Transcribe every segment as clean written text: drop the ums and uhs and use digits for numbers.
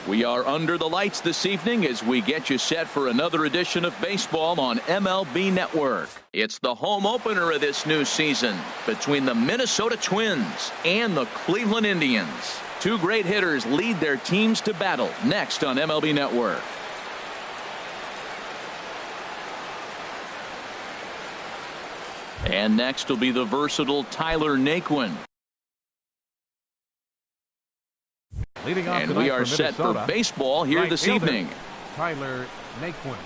We are under the lights this evening as we get you set for another edition of baseball on MLB Network. It's the home opener of this new season between the Minnesota Twins and the Cleveland Indians. Two great hitters lead their teams to battle next on MLB Network. And next will be the versatile Tyler Naquin. And we are set for baseball here this evening. Tyler Naquin.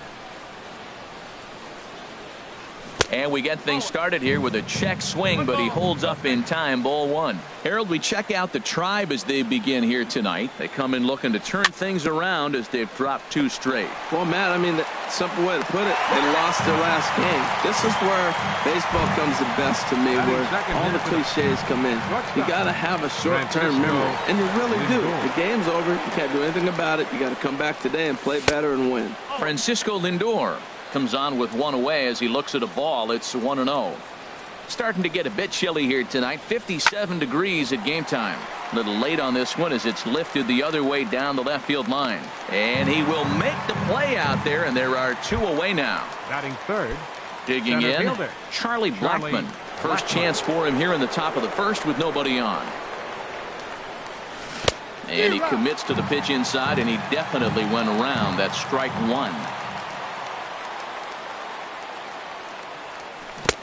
And we get things started here with a check swing, but he holds up in time. Ball one. Harold, we check out the Tribe as they begin here tonight. They come in looking to turn things around as they've dropped two straight. Well, Matt, I mean, the simple way to put it, they lost their last game. This is where baseball comes the best to me, where all the cliches come in. You got to have a short-term memory, and you really do. The game's over. You can't do anything about it. You got to come back today and play better and win. Francisco Lindor comes on with one away as he looks at a ball. It's 1-0. Starting to get a bit chilly here tonight. 57 degrees at game time. A little late on this one as it's lifted the other way down the left field line. And he will make the play out there, and there are two away now. Batting third. Digging in, Charlie Blackmon. First chance for him here in the top of the first with nobody on. And he commits to the pitch inside, and he definitely went around. That's strike one.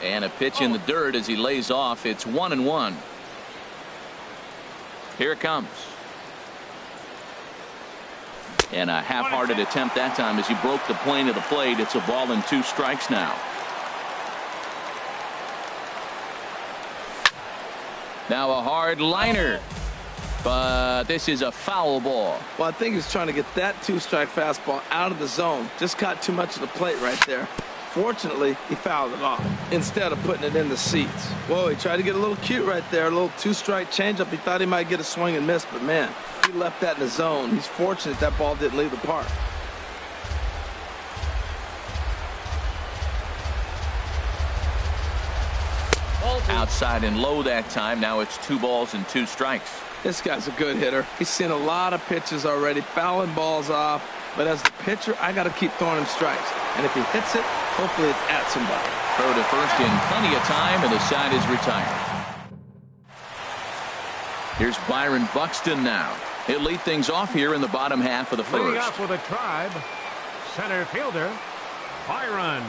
And a pitch in the dirt as he lays off. It's 1-1. Here it comes. And a half-hearted attempt that time as he broke the plane of the plate. It's a ball and two strikes now. Now a hard liner. But this is a foul ball. Well, I think he's trying to get that two-strike fastball out of the zone. Just caught too much of the plate right there. Fortunately, he fouled it off instead of putting it in the seats. Whoa, he tried to get a little cute right there. A little two-strike changeup. He thought he might get a swing and miss, but man, he left that in the zone. He's fortunate that ball didn't leave the park. Outside and low that time. Now it's 2 balls and 2 strikes. This guy's a good hitter. He's seen a lot of pitches already, fouling balls off. But as the pitcher, I got to keep throwing him strikes. And if he hits it, hopefully it's at somebody. Throw to first in plenty of time, and the side is retired. Here's Byron Buxton now. He'll lead things off here in the bottom half of the first. Leading off with a Tribe, center fielder, Byron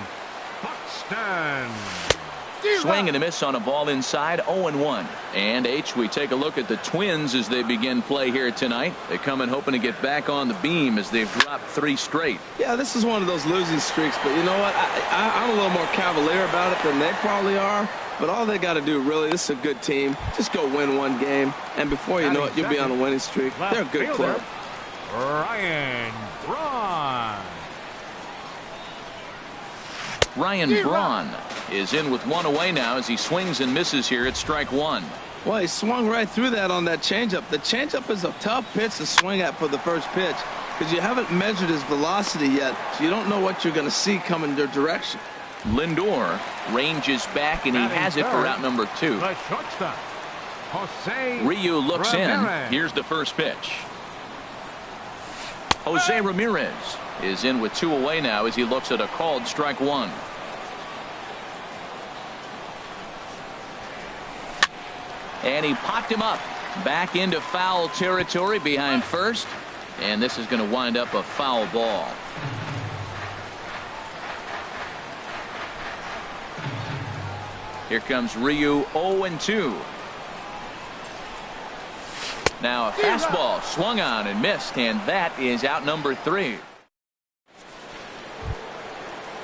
Buxton. Swing and a miss on a ball inside. 0-1. And H, we take a look at the Twins as they begin play here tonight. They come in hoping to get back on the beam as they've dropped 3 straight. Yeah, this is one of those losing streaks, but you know what? I'm a little more cavalier about it than they probably are. But all they got to do, really, this is a good team. Just go win one game, and before you know it, you'll be on a winning streak. They're a good club. Ryan Braun is in with one away now as he swings and misses here at strike one. Well, he swung right through that on that changeup. The changeup is a tough pitch to swing at for the first pitch because you haven't measured his velocity yet, so you don't know what you're going to see coming their direction. Lindor ranges back, and he has it for out number 2. Ryu looks in. Here's the first pitch. Jose Ramirez is in with 2 away now as he looks at a called strike one. And he popped him up back into foul territory behind first, and this is going to wind up a foul ball. Here comes Ryu. 0-2. Now a fastball swung on and missed, and that is out number 3.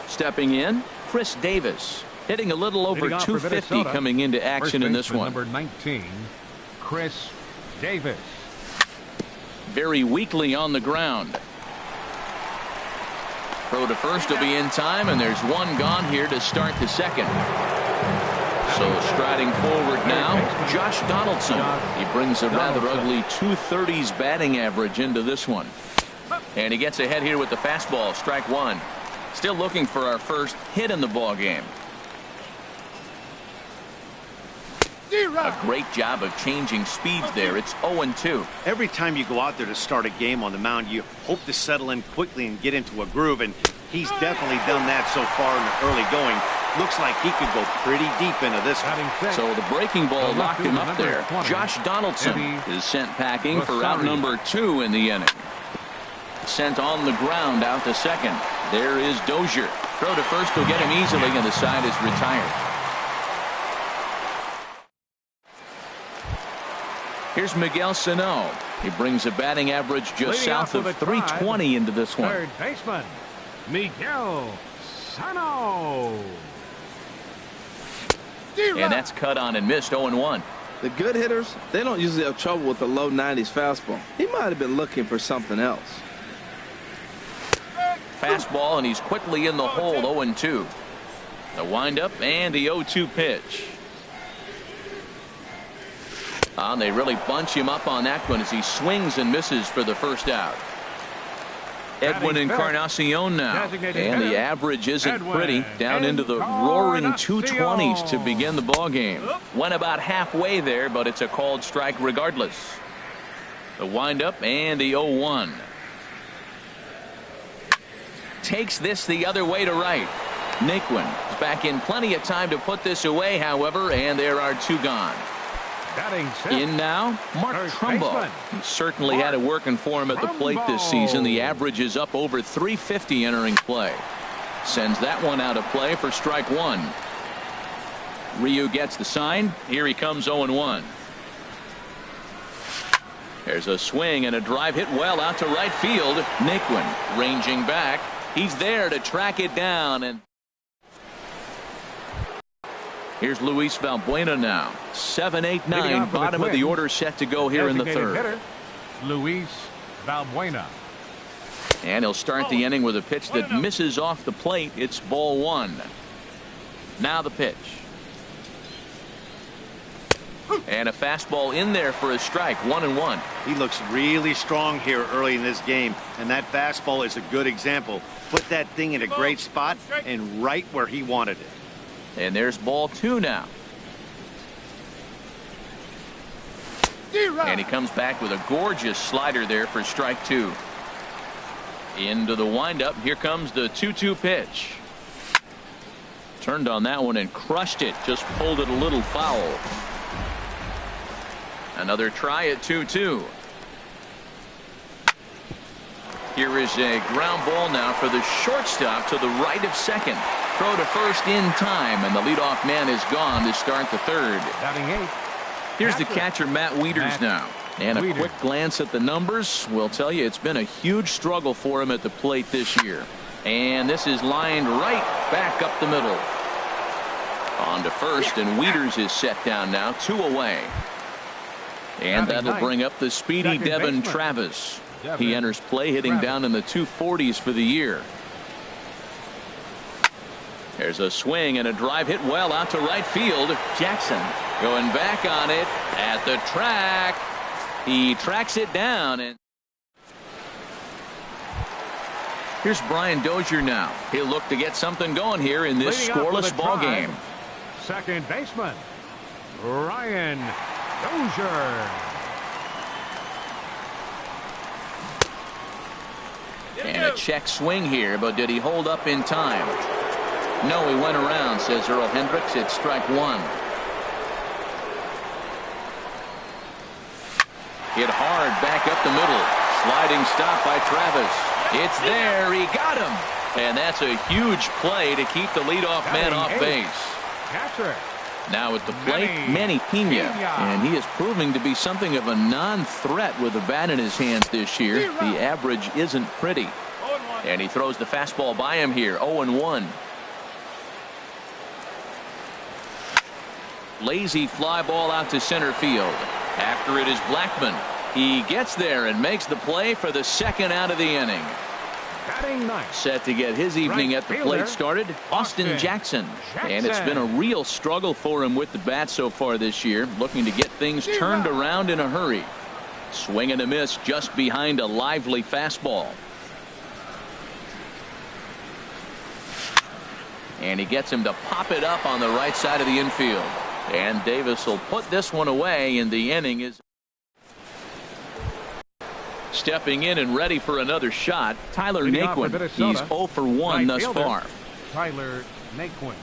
Stepping in, Chris Davis, hitting a little over 250 coming into action in this one. Number 19, Chris Davis. Very weakly on the ground. Throw to first will be in time, and there's one gone here to start the second. So striding forward now, Josh Donaldson. He brings a rather ugly 230s batting average into this one. And he gets ahead here with the fastball, strike one. Still looking for our first hit in the ball game. A great job of changing speeds there. It's 0-2. Every time you go out there to start a game on the mound, you hope to settle in quickly and get into a groove, and he's definitely done that so far in the early going. Looks like he could go pretty deep into this one. So the breaking ball locked him up there. Josh Donaldson is sent packing for out number 2 in the inning. Sent on the ground out to second. There is Dozier. Throw to first will get him easily, and the side is retired. Here's Miguel Sano. He brings a batting average just south of 320 into this one. Third baseman, Miguel Sano. And that's cut on and missed. 0-1. The good hitters, they don't usually have trouble with the low 90s fastball. He might have been looking for something else. Fastball, and he's quickly in the hole. 0-2. The windup and the 0-2 pitch. They really bunch him up on that one as he swings and misses for the first out. Edwin Encarnacion now, and the average isn't pretty, down into the roaring 220s to begin the ball game. Went about halfway there, but it's a called strike regardless. The windup and the 0-1. Takes this the other way to right. Naquin is back in plenty of time to put this away, however, and there are 2 gone. In now, Mark Trumbo. He certainly had it working for him at the plate this season. The average is up over 350 entering play. Sends that one out of play for strike 1. Ryu gets the sign. Here he comes. 0-1. There's a swing and a drive hit well out to right field. Naquin ranging back. He's there to track it down, and here's Luis Valbuena now. 7, 8, 9. Bottom of the order set to go here in the third. Hitter, Luis Valbuena. And he'll start the inning with a pitch that misses off the plate. It's ball 1. Now the pitch. And a fastball in there for a strike. 1-1. He looks really strong here early in this game, and that fastball is a good example. Put that thing in a great spot and right where he wanted it. And there's ball 2 now. And he comes back with a gorgeous slider there for strike 2. Into the windup. Here comes the 2-2 pitch. Turned on that one and crushed it. Just pulled it a little foul. Another try at 2-2. Here is a ground ball now for the shortstop to the right of second. Throw to first in time, and the leadoff man is gone to start the third. Here's the catcher, Matt Wieters now. And a quick glance at the numbers will tell you it's been a huge struggle for him at the plate this year. And this is lined right back up the middle. On to first, and Wieters is set down now, 2 away. And that'll bring up the speedy Devin Travis. He enters play hitting down in the 240s for the year. There's a swing and a drive hit well out to right field. Jackson going back on it at the track. He tracks it down. And here's Brian Dozier now. He'll look to get something going here in this scoreless ball game. Second baseman, Brian Dozier. And a check swing here, but did he hold up in time? No, he went around, says Earl Hendricks. It's strike 1. Hit hard back up the middle. Sliding stop by Travis. It's there. He got him. And that's a huge play to keep the leadoff man off base. Catcher. Now at the plate, Manny Pena. And he is proving to be something of a non-threat with a bat in his hands this year. The average isn't pretty. And he throws the fastball by him here. 0-1. Lazy fly ball out to center field. After it is Blackman. He gets there and makes the play for the second out of the inning. Set to get his evening at the plate started, Austin Jackson. And it's been a real struggle for him with the bat so far this year, looking to get things turned around in a hurry. Swing and a miss just behind a lively fastball. And he gets him to pop it up on the right side of the infield. And Davis will put this one away, and the inning is stepping in and ready for another shot. Tyler Naquin. He's 0 for 1 thus far. Tyler Naquin.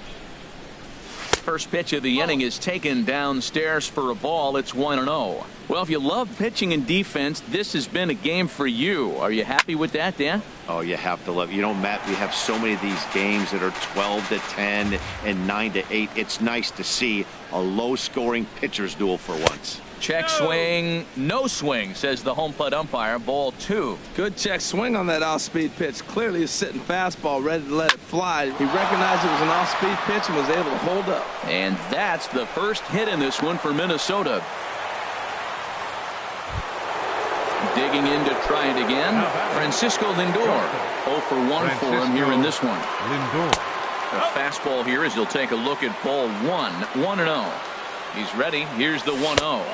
First pitch of the inning is taken downstairs for a ball. It's 1-0. Well, if you love pitching and defense, this has been a game for you. Are you happy with that, Dan? Oh, you have to love. You know, Matt, we have so many of these games that are 12-10 and 9-8. It's nice to see a low-scoring pitcher's duel for once. Check swing, no swing, says the home plate umpire. Ball 2. Good check swing on that off-speed pitch. Clearly a sitting fastball ready to let it fly. He recognized it was an off-speed pitch and was able to hold up. And that's the first hit in this one for Minnesota. Digging in to try it again. Francisco Lindor. 0 for 1 for him here in this one. Lindor. A fastball here as he'll take a look at ball 1. 1-0. He's ready. Here's the 1-0.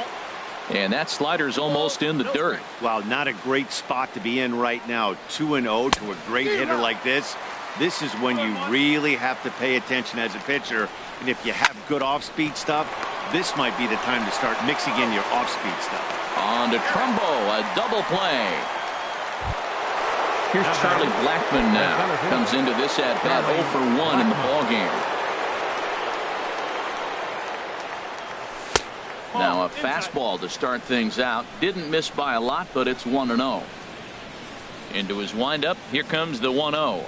And that slider's almost in the dirt. Wow, not a great spot to be in right now. 2-0 to a great hitter like this. This is when you really have to pay attention as a pitcher. And if you have good off-speed stuff, this might be the time to start mixing in your off-speed stuff. On to Trumbo, a double play. Here's Charlie Blackmon now. Comes into this at-bat 0 for 1 in the ballgame. Now a fastball to start things out. Didn't miss by a lot, but it's 1-0. Into his windup. Here comes the 1-0.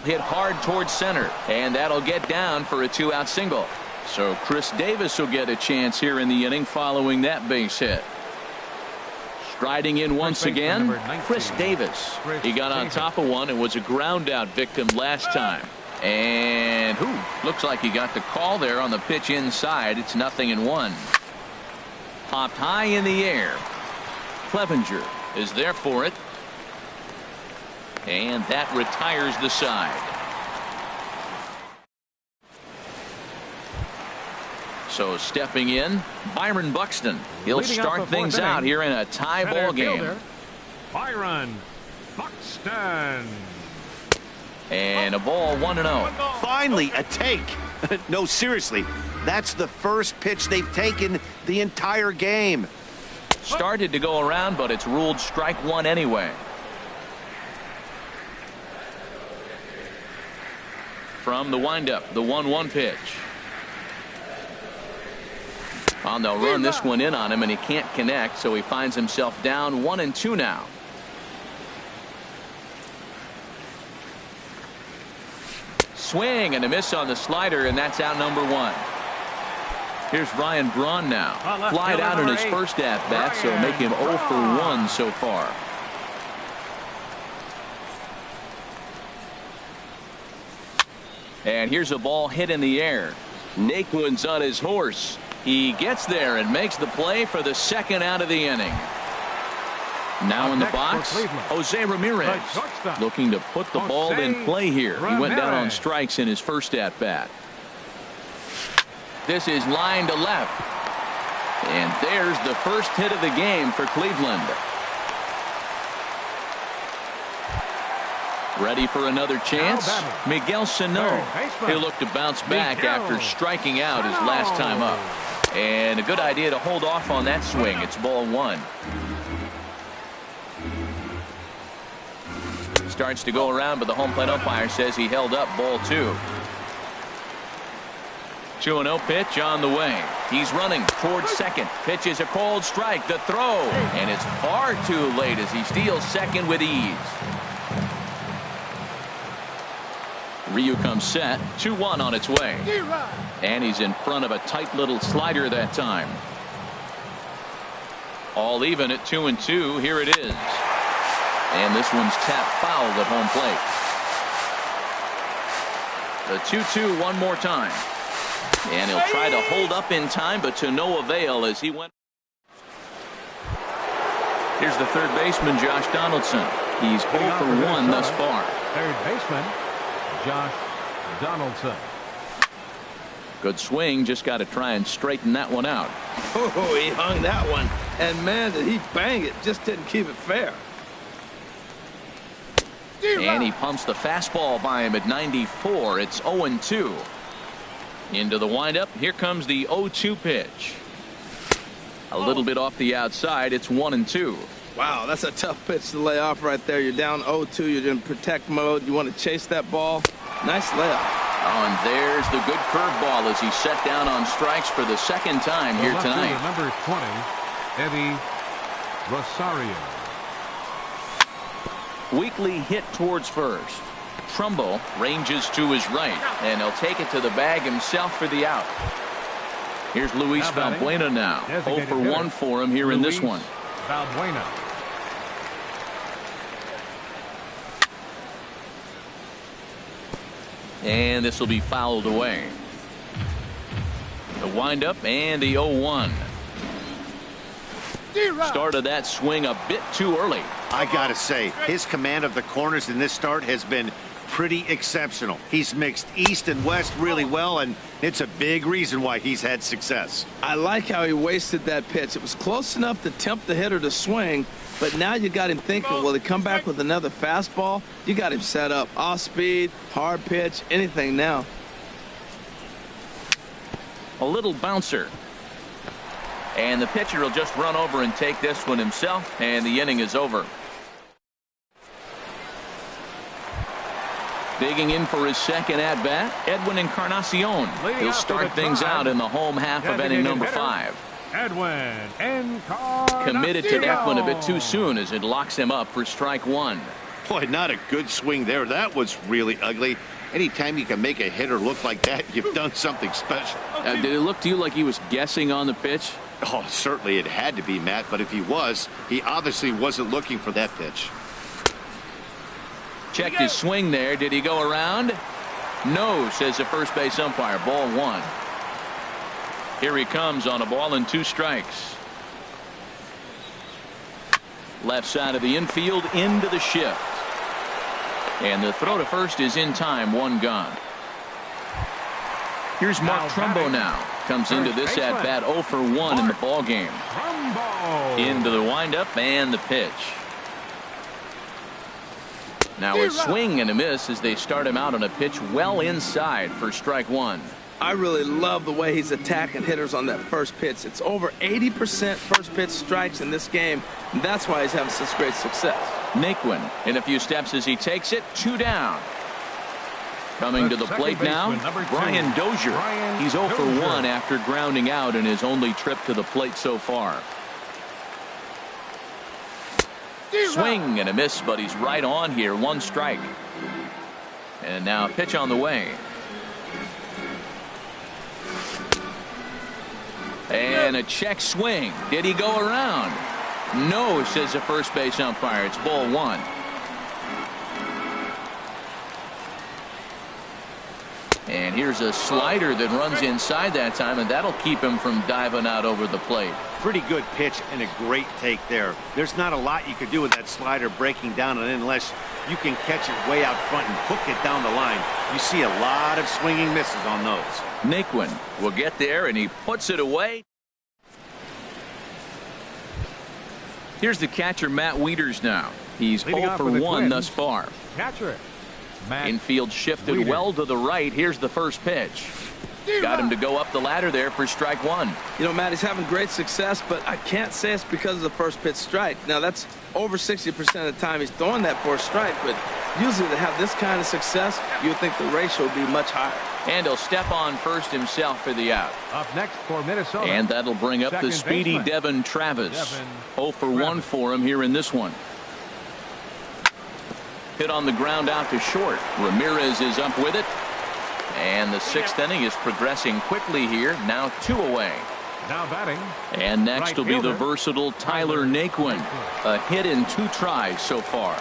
Hit hard towards center, and that'll get down for a 2-out single. So Chris Davis will get a chance here in the inning following that base hit. Striding in once again, Chris Davis. He got on top of one and was a ground out victim last time. And looks like he got the call there on the pitch inside. It's 0-1. Popped high in the air. Clevenger is there for it. And that retires the side. So stepping in, Byron Buxton. He'll start things out here in a tie ball game. Byron Buxton. And a ball 1-0. Finally a take. No, seriously, that's the first pitch they've taken the entire game. Started to go around, but it's ruled strike 1 anyway. From the windup, the 1-1 pitch. Oh, they'll run this one in on him, and he can't connect, so he finds himself down 1-2 now. Swing and a miss on the slider, and that's out number 1. Here's Ryan Braun now. Flied out in his first at-bat, so make him 0 for 1 so far. And here's a ball hit in the air. Naquin's on his horse. He gets there and makes the play for the second out of the inning. Now in the box, Jose Ramirez looking to put the ball in play here. He went down on strikes in his first at-bat. This is line to left. And there's the first hit of the game for Cleveland. Ready for another chance? Miguel Sano. He'll look to bounce back after striking out his last time up. And a good idea to hold off on that swing. It's ball 1. Starts to go around, but the home plate umpire says he held up ball 2. 2-0 pitch on the way. He's running towards second. Pitch is a called strike. The throw. And it's far too late as he steals second with ease. Ryu comes set. 2-1 on its way. And he's in front of a tight little slider that time. All even at 2-2. Here it is. And this one's tapped foul at home plate. The 2-2 one more time. And he'll try to hold up in time, but to no avail as he went. Here's the third baseman, Josh Donaldson. He's 0 for 1 thus far. Third baseman, Josh Donaldson. Good swing. Just got to try and straighten that one out. Oh, he hung that one. And, man, did he bang it. Just didn't keep it fair. And he pumps the fastball by him at 94. It's 0-2. Into the windup. Here comes the 0-2 pitch. A little bit off the outside. It's 1-2. Wow, that's a tough pitch to lay off right there. You're down 0-2. You're in protect mode. You want to chase that ball. Nice layup. Oh, and there's the good curveball as he's set down on strikes for the second time here tonight. Number 20, Eddie Rosario. Weekly hit towards first. Trumbo ranges to his right, and he'll take it to the bag himself for the out. Here's Luis Valbuena now. 0 for 1 for him here in this one. Valbuena. And this will be fouled away. The windup and the 0-1. Started that swing a bit too early. I gotta say, his command of the corners in this start has been pretty exceptional. He's mixed east and west really well, and it's a big reason why he's had success. I like how he wasted that pitch. It was close enough to tempt the hitter to swing, but now you got him thinking, will he come back with another fastball? You got him set up. Off speed, hard pitch, anything now. A little bouncer. And the pitcher will just run over and take this one himself, and the inning is over. Digging in for his second at-bat, Edwin Encarnacion. He'll start things out in the home half of inning number 5. Edwin Encarnacion. Committed to that one a bit too soon as it locks him up for strike 1. Boy, not a good swing there. That was really ugly. Anytime you can make a hitter look like that, you've done something special. Did it look to you like he was guessing on the pitch? Oh, certainly it had to be, Matt, but if he was, he obviously wasn't looking for that pitch. Checked his swing there. Did he go around? No, says the first base umpire. Ball 1. Here he comes on a ball and 2 strikes. Left side of the infield into the shift. And the throw to first is in time. 1 gone. Here's Mark Trumbo now. Comes into this at bat 0 for 1 in the ball game. Into the windup and the pitch. Now a swing and a miss as they start him out on a pitch well inside for strike 1. I really love the way he's attacking hitters on that first pitch. It's over 80% first pitch strikes in this game, and that's why he's having such great success. Naquin in a few steps as he takes it. 2 down. Coming to the plate now, Brian Dozier. He's 0 for 1 after grounding out in his only trip to the plate so far. Swing and a miss, but he's right on here. 1 strike. And now a pitch on the way. And a check swing. Did he go around? No, says the first base umpire. It's ball 1. And here's a slider that runs inside that time, and that'll keep him from diving out over the plate. Pretty good pitch and a great take there. There's not a lot you could do with that slider breaking down, and unless you can catch it way out front and hook it down the line, you see a lot of swinging misses on those. Naquin will get there, and he puts it away. Here's the catcher, Matt Wieters now. He's 0 for 1 thus far. Catcher. Infield shifted well to the right. Here's the first pitch. Got him to go up the ladder there for strike 1. You know, Matt, he's having great success, but I can't say it's because of the first pitch strike. Now, that's over 60% of the time he's throwing that for a strike, but usually to have this kind of success, you would think the ratio would be much higher. And he'll step on first himself for the out. Up next for Minnesota. And that'll bring up the speedy baseman, Devin Travis. 0 for 1 for him here in this one. Hit on the ground out to short. Ramirez is up with it. And the 6th inning is progressing quickly here. Now 2 away. Now batting. And next right will be the fielder, versatile Tyler Naquin. A hit in 2 tries so far.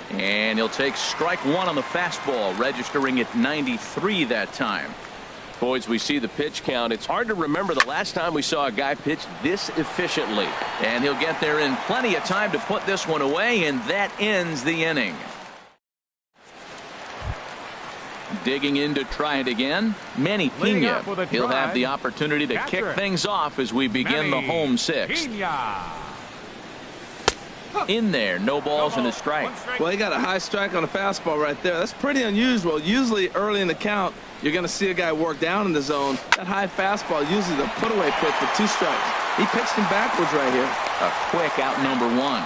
And he'll take strike 1 on the fastball, registering at 93 that time. Boys, we see the pitch count. It's hard to remember the last time we saw a guy pitch this efficiently. And he'll get there in plenty of time to put this one away, and that ends the inning. Digging in to try it again, Manny Pena. He'll have the opportunity to kick things off as we begin the home 6th. In there, no balls and a strike. Well, he got a high strike on a fastball right there. That's pretty unusual. Usually early in the count, you're going to see a guy work down in the zone. That high fastball, usually the put-away pitch with 2 strikes. He pitched him backwards right here. A quick out number 1.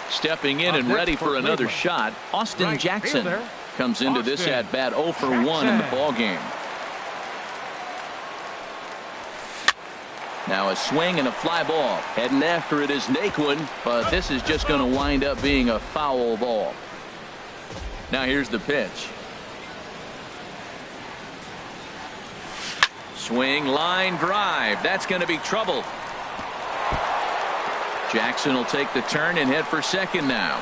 Stepping in and ready for another shot, Austin Jackson comes into this at-bat 0 for 1 in the ballgame. Now a swing and a fly ball. Heading after it is Naquin, but this is just going to wind up being a foul ball. Now here's the pitch. Swing, line drive. That's going to be trouble. Jackson will take the turn and head for second now.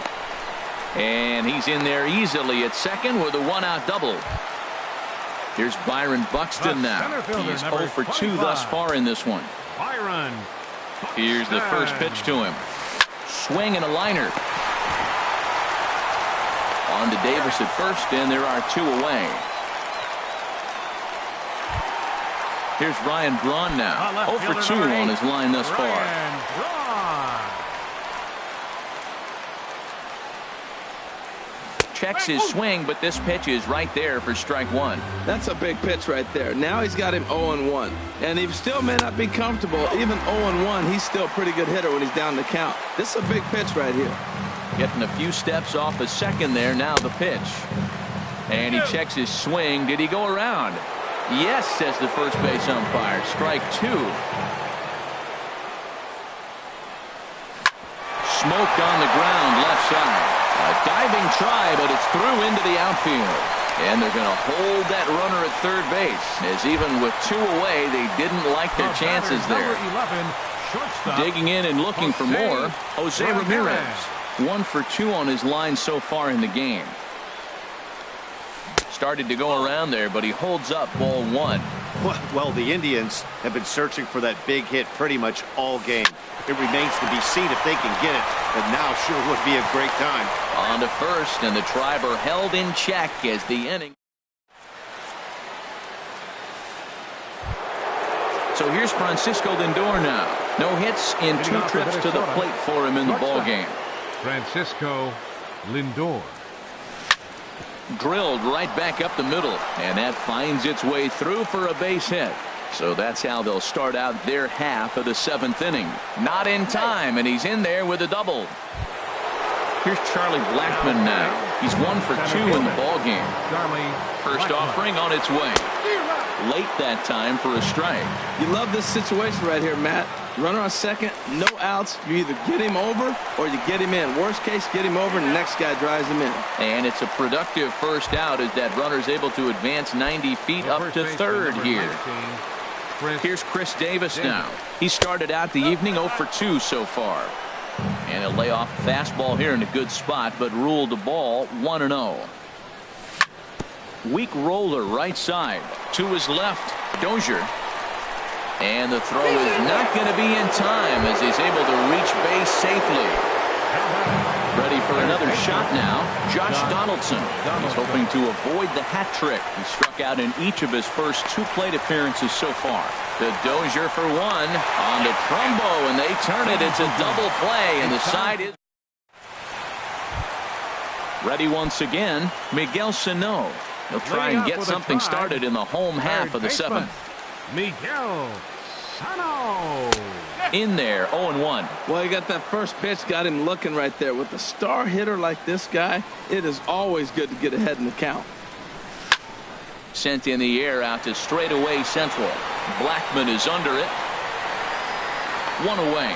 And he's in there easily at second with a 1-out double. Here's Byron Buxton now. He's 0 for 2 thus far in this one. Byron. Here's the first pitch to him. Swing and a liner. On to Davis at first, and there are 2 away. Here's Ryan Braun now. 0 for 2 on his line thus far. Checks his swing, but this pitch is right there for strike 1. That's a big pitch right there. Now he's got him 0-1. And he still may not be comfortable. Even 0-1, he's still a pretty good hitter when he's down the count. This is a big pitch right here. Getting a few steps off a second there. Now the pitch. And he checks his swing. Did he go around? Yes, says the first base umpire. Strike 2. Smoked on the ground left side. A diving try, but it's through into the outfield. And they're going to hold that runner at third base, as even with 2 away, they didn't like their chances there. 11, digging in and looking for more, Jose Ramirez. 1 for 2 on his line so far in the game. Started to go around there, but he holds up ball 1. Well, the Indians have been searching for that big hit pretty much all game. It remains to be seen if they can get it, but now sure would be a great time. On to first, and the Triber held in check as the inning. So here's Francisco Lindor now. No hits in 2 trips to the plate for him in the ballgame. Francisco Lindor. Drilled right back up the middle, and that finds its way through for a base hit. So that's how they'll start out their half of the 7th inning. Not in time, and he's in there with a double. Here's Charlie Blackmon now. He's 1 for 2 in the ballgame. First offering on its way. Late that time for a strike. You love this situation right here, Matt. Runner on second, no outs. You either get him over or you get him in. Worst case, get him over and the next guy drives him in. And it's a productive first out as that runner's able to advance 90 feet up to third here. Here's Chris Davis now. He started out the evening 0 for 2 so far. And he'll lay off the fastball here in a good spot, but ruled the ball 1-0. Weak roller right side. To his left, Dozier. And the throw is not going to be in time as he's able to reach base safely. Ready for another shot now, Josh Donaldson. He's hoping to avoid the hat trick. He struck out in each of his first 2 plate appearances so far. The Dozier for 1 on to Trumbo, and they turn it. It's a double play, and the side is ready once again. Miguel Sano. He'll try and get something started in the home half of the 7th. Miguel Sano. In there, 0-1. Well, he got that first pitch, got him looking right there. With a star hitter like this guy, it is always good to get ahead in the count. Sent in the air out to straightaway central. Blackmon is under it. 1 away.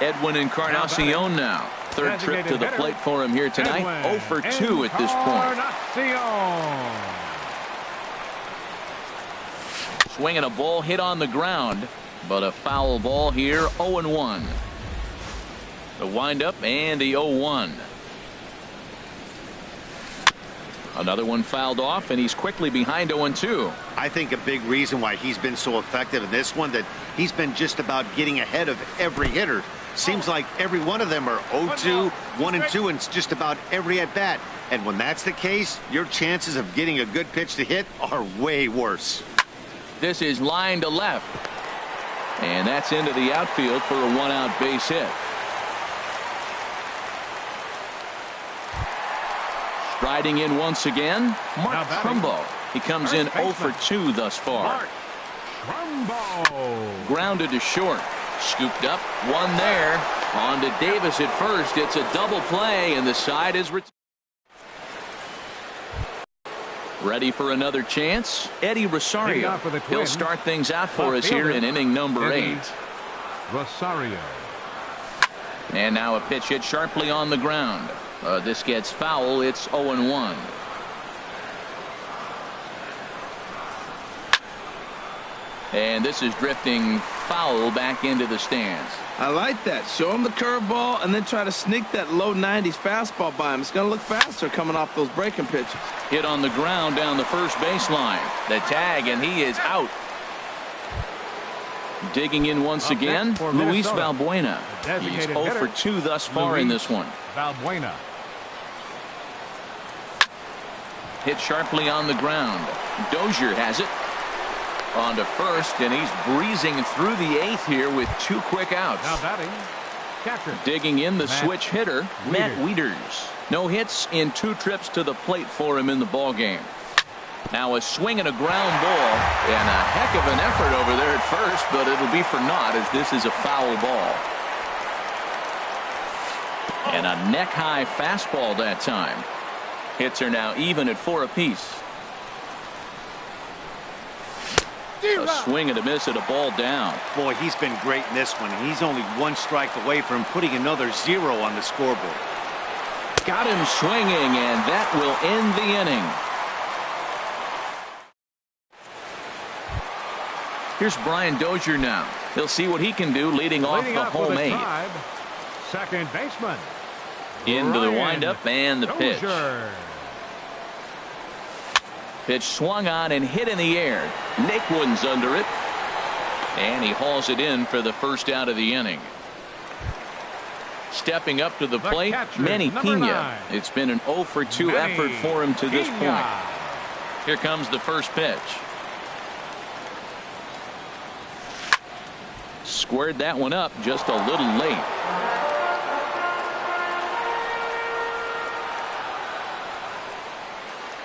Edwin Encarnacion now. 3rd trip to the plate for him here tonight. 0 for 2 at this point. Swinging a ball hit on the ground, but a foul ball here. 0-1. The windup and the 0-1. Another one fouled off, and he's quickly behind 0-2. I think a big reason why he's been so effective in this one, that he's been just about getting ahead of every hitter. Seems like every one of them are 0-2, 1-2, and just about every at bat. And when that's the case, your chances of getting a good pitch to hit are way worse. This is line to left. And that's into the outfield for a one-out base hit. Striding in once again, Mark Trumbo. He comes in 0 for 2 thus far. Mark Trumbo. Grounded to short. Scooped up, one there. On to Davis at first. It's a double play, and the side is ready for another chance. Eddie Rosario. He'll start things out for us here in inning number 8. Rosario. And now a pitch hit sharply on the ground. This gets foul. It's 0-1. And this is drifting foul back into the stands. I like that. Show him the curveball and then try to sneak that low 90s fastball by him. It's going to look faster coming off those breaking pitches. Hit on the ground down the first baseline. The tag, and he is out. Digging in once again, Luis Valbuena. He's 0 for 2 thus far in this one. Valbuena. Hit sharply on the ground. Dozier has it. On to first, and he's breezing through the 8th here with 2 quick outs. Now batting, catcher. Digging in, the switch hitter, Matt Wieters. No hits in 2 trips to the plate for him in the ball game. Now a swing and a ground ball, and a heck of an effort over there at first, but it'll be for naught as this is a foul ball. And a neck-high fastball that time. Hits are now even at 4 apiece. A swing and a miss at a ball down. Boy, he's been great in this one, and he's only 1 strike away from putting another 0 on the scoreboard. Got him swinging, and that will end the inning. Here's Brian Dozier now. He'll see what he can do leading off the home 8. Second baseman. Into the windup and the pitch. Pitch swung on and hit in the air. Naquin's under it. And he hauls it in for the first out of the inning. Stepping up to the plate, Manny Pena. It's been an 0 for 2 effort for him to this point. Here comes the first pitch. Squared that one up just a little late.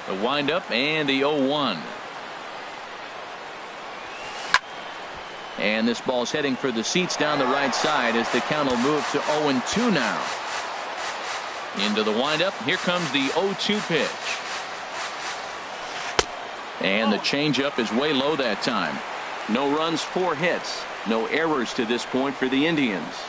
The windup and the 0-1. And this ball's heading for the seats down the right side as the count will move to 0-2 now. Into the windup. Here comes the 0-2 pitch. And the changeup is way low that time. No runs, 4 hits. No errors to this point for the Indians.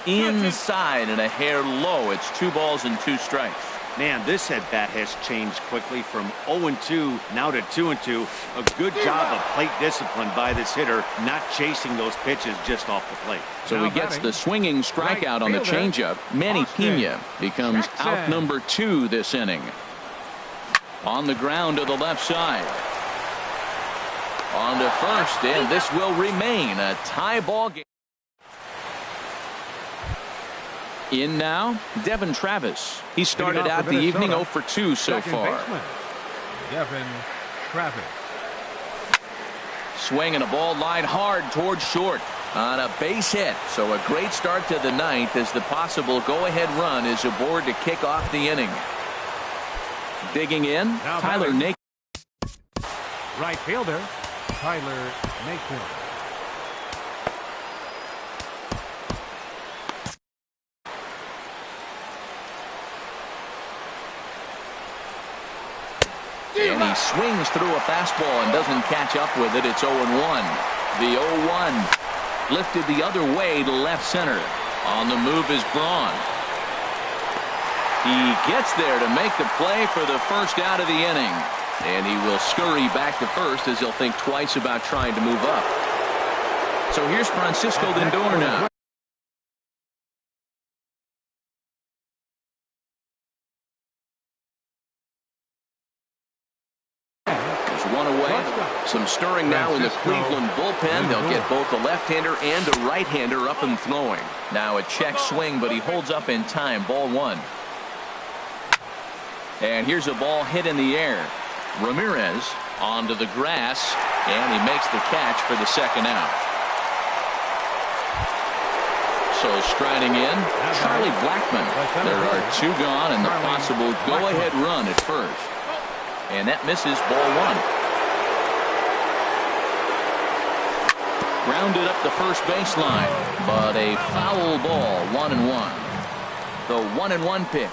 Inside and a hair low. It's 2 balls and 2 strikes. Man, this at bat has changed quickly from 0-2 now to 2-2. A good job of plate discipline by this hitter, not chasing those pitches just off the plate. So he gets the swinging strikeout on the changeup. Manny Pena becomes out number 2 this inning. On the ground to the left side. On to first, and this will remain a tie ball game. In now, Devin Travis. He started out the evening 0 for 2 so far. Devin Travis. Swing and a ball line hard towards short on a base hit. So a great start to the 9th as the possible go-ahead run is aboard to kick off the inning. Digging in, now Tyler Naquin. Right fielder, Tyler Naquin. And he swings through a fastball and doesn't catch up with it. It's 0-1. The 0-1 lifted the other way to left center. On the move is Braun. He gets there to make the play for the first out of the inning. And he will scurry back to first as he'll think twice about trying to move up. So here's Francisco Lindor now. Some stirring now in the Cleveland bullpen. They'll get both the left-hander and the right-hander up and throwing. Now a check swing, but he holds up in time. Ball 1. And here's a ball hit in the air. Ramirez onto the grass, And he makes the catch for the second out. So striding in, Charlie Blackmon. There are two gone and the possible go-ahead run at first. And that misses, ball one. Grounded up the first baseline, but a foul ball, 1-1. The 1-1 pitch.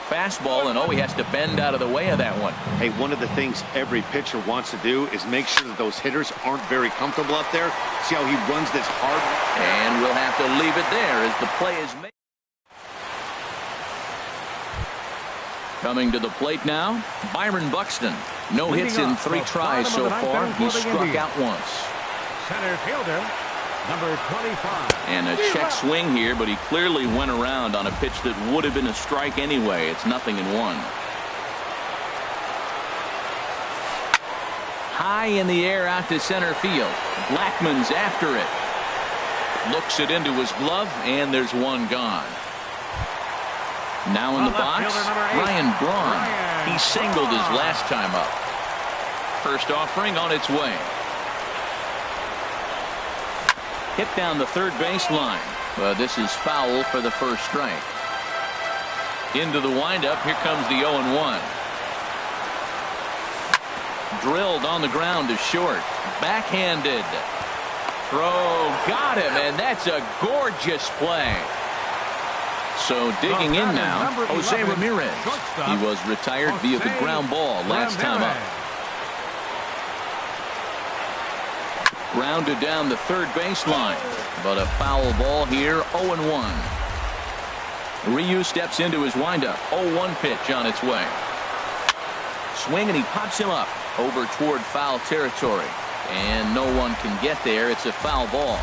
Fastball, and he has to bend out of the way of that one. Hey, one of the things every pitcher wants to do is make sure that those hitters aren't very comfortable up there. See how he runs this hard? And we'll have to leave it there as the play is made. Coming to the plate now, Byron Buxton. No hits in 3 tries so far. He struck out once. Center fielder, number 25. And a check swing here, but he clearly went around on a pitch that would have been a strike anyway. It's 0-1. High in the air out to center field. Blackmon's after it. Looks it into his glove, and there's one gone. Now in the box, Ryan Braun. He singled his last time up. First offering on its way. Hit down the third baseline, but this is foul for the first strike. Into the windup, here comes the 0-1. Drilled on the ground to short. Backhanded. Throw, got him, and that's a gorgeous play. So digging in now, Jose Ramirez. He was retired via the ground ball last time up. Grounded down the third baseline, but a foul ball here, 0-1. Ryu steps into his windup, 0-1 pitch on its way. Swing, and he pops him up over toward foul territory, and no one can get there. It's a foul ball.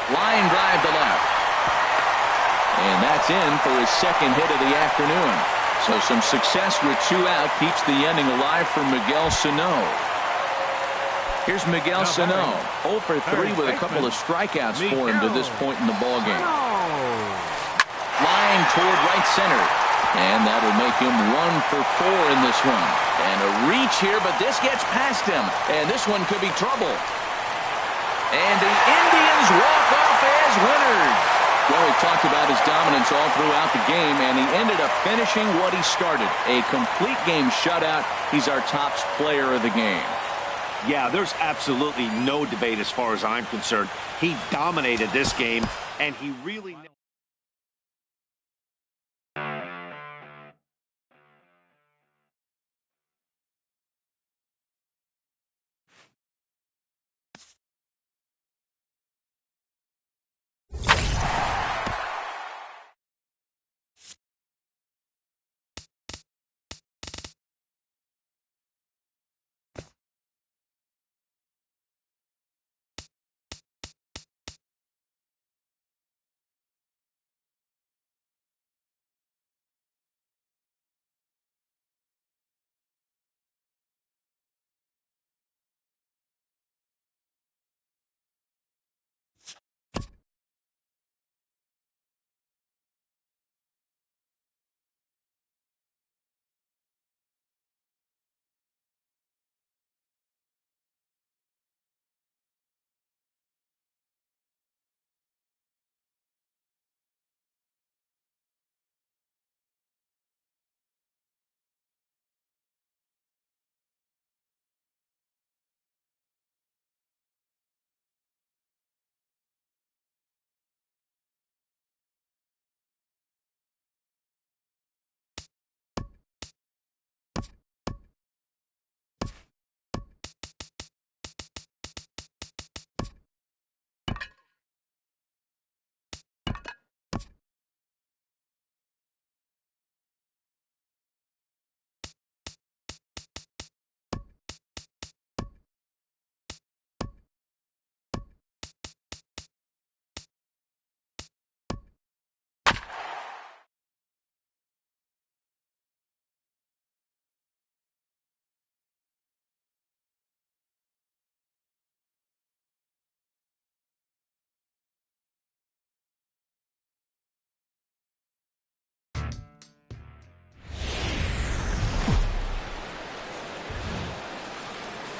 Line drive to left, and that's in for his second hit of the afternoon. So some success with 2 out keeps the inning alive for Miguel Sano. Here's Miguel Sano, 0 for 3 with a couple of strikeouts for him to this point in the ballgame. Line toward right center, and that'll make him 1 for 4 in this one. And a reach here, but this gets past him, and this one could be trouble. And the Indians walk off as winners. Well, we talked about his dominance all throughout the game, and he ended up finishing what he started. A complete game shutout. He's our top player of the game. Yeah, there's absolutely no debate as far as I'm concerned. He dominated this game, and he really...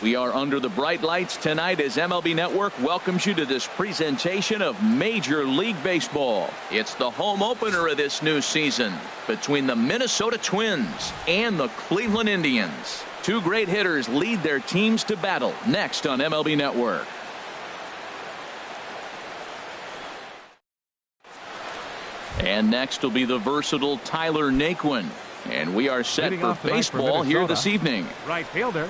We are under the bright lights tonight as MLB Network welcomes you to this presentation of Major League Baseball. It's the home opener of this new season between the Minnesota Twins and the Cleveland Indians. Two great hitters lead their teams to battle next on MLB Network. And next will be the versatile Tyler Naquin. And we are set for baseball here this evening. Right fielder,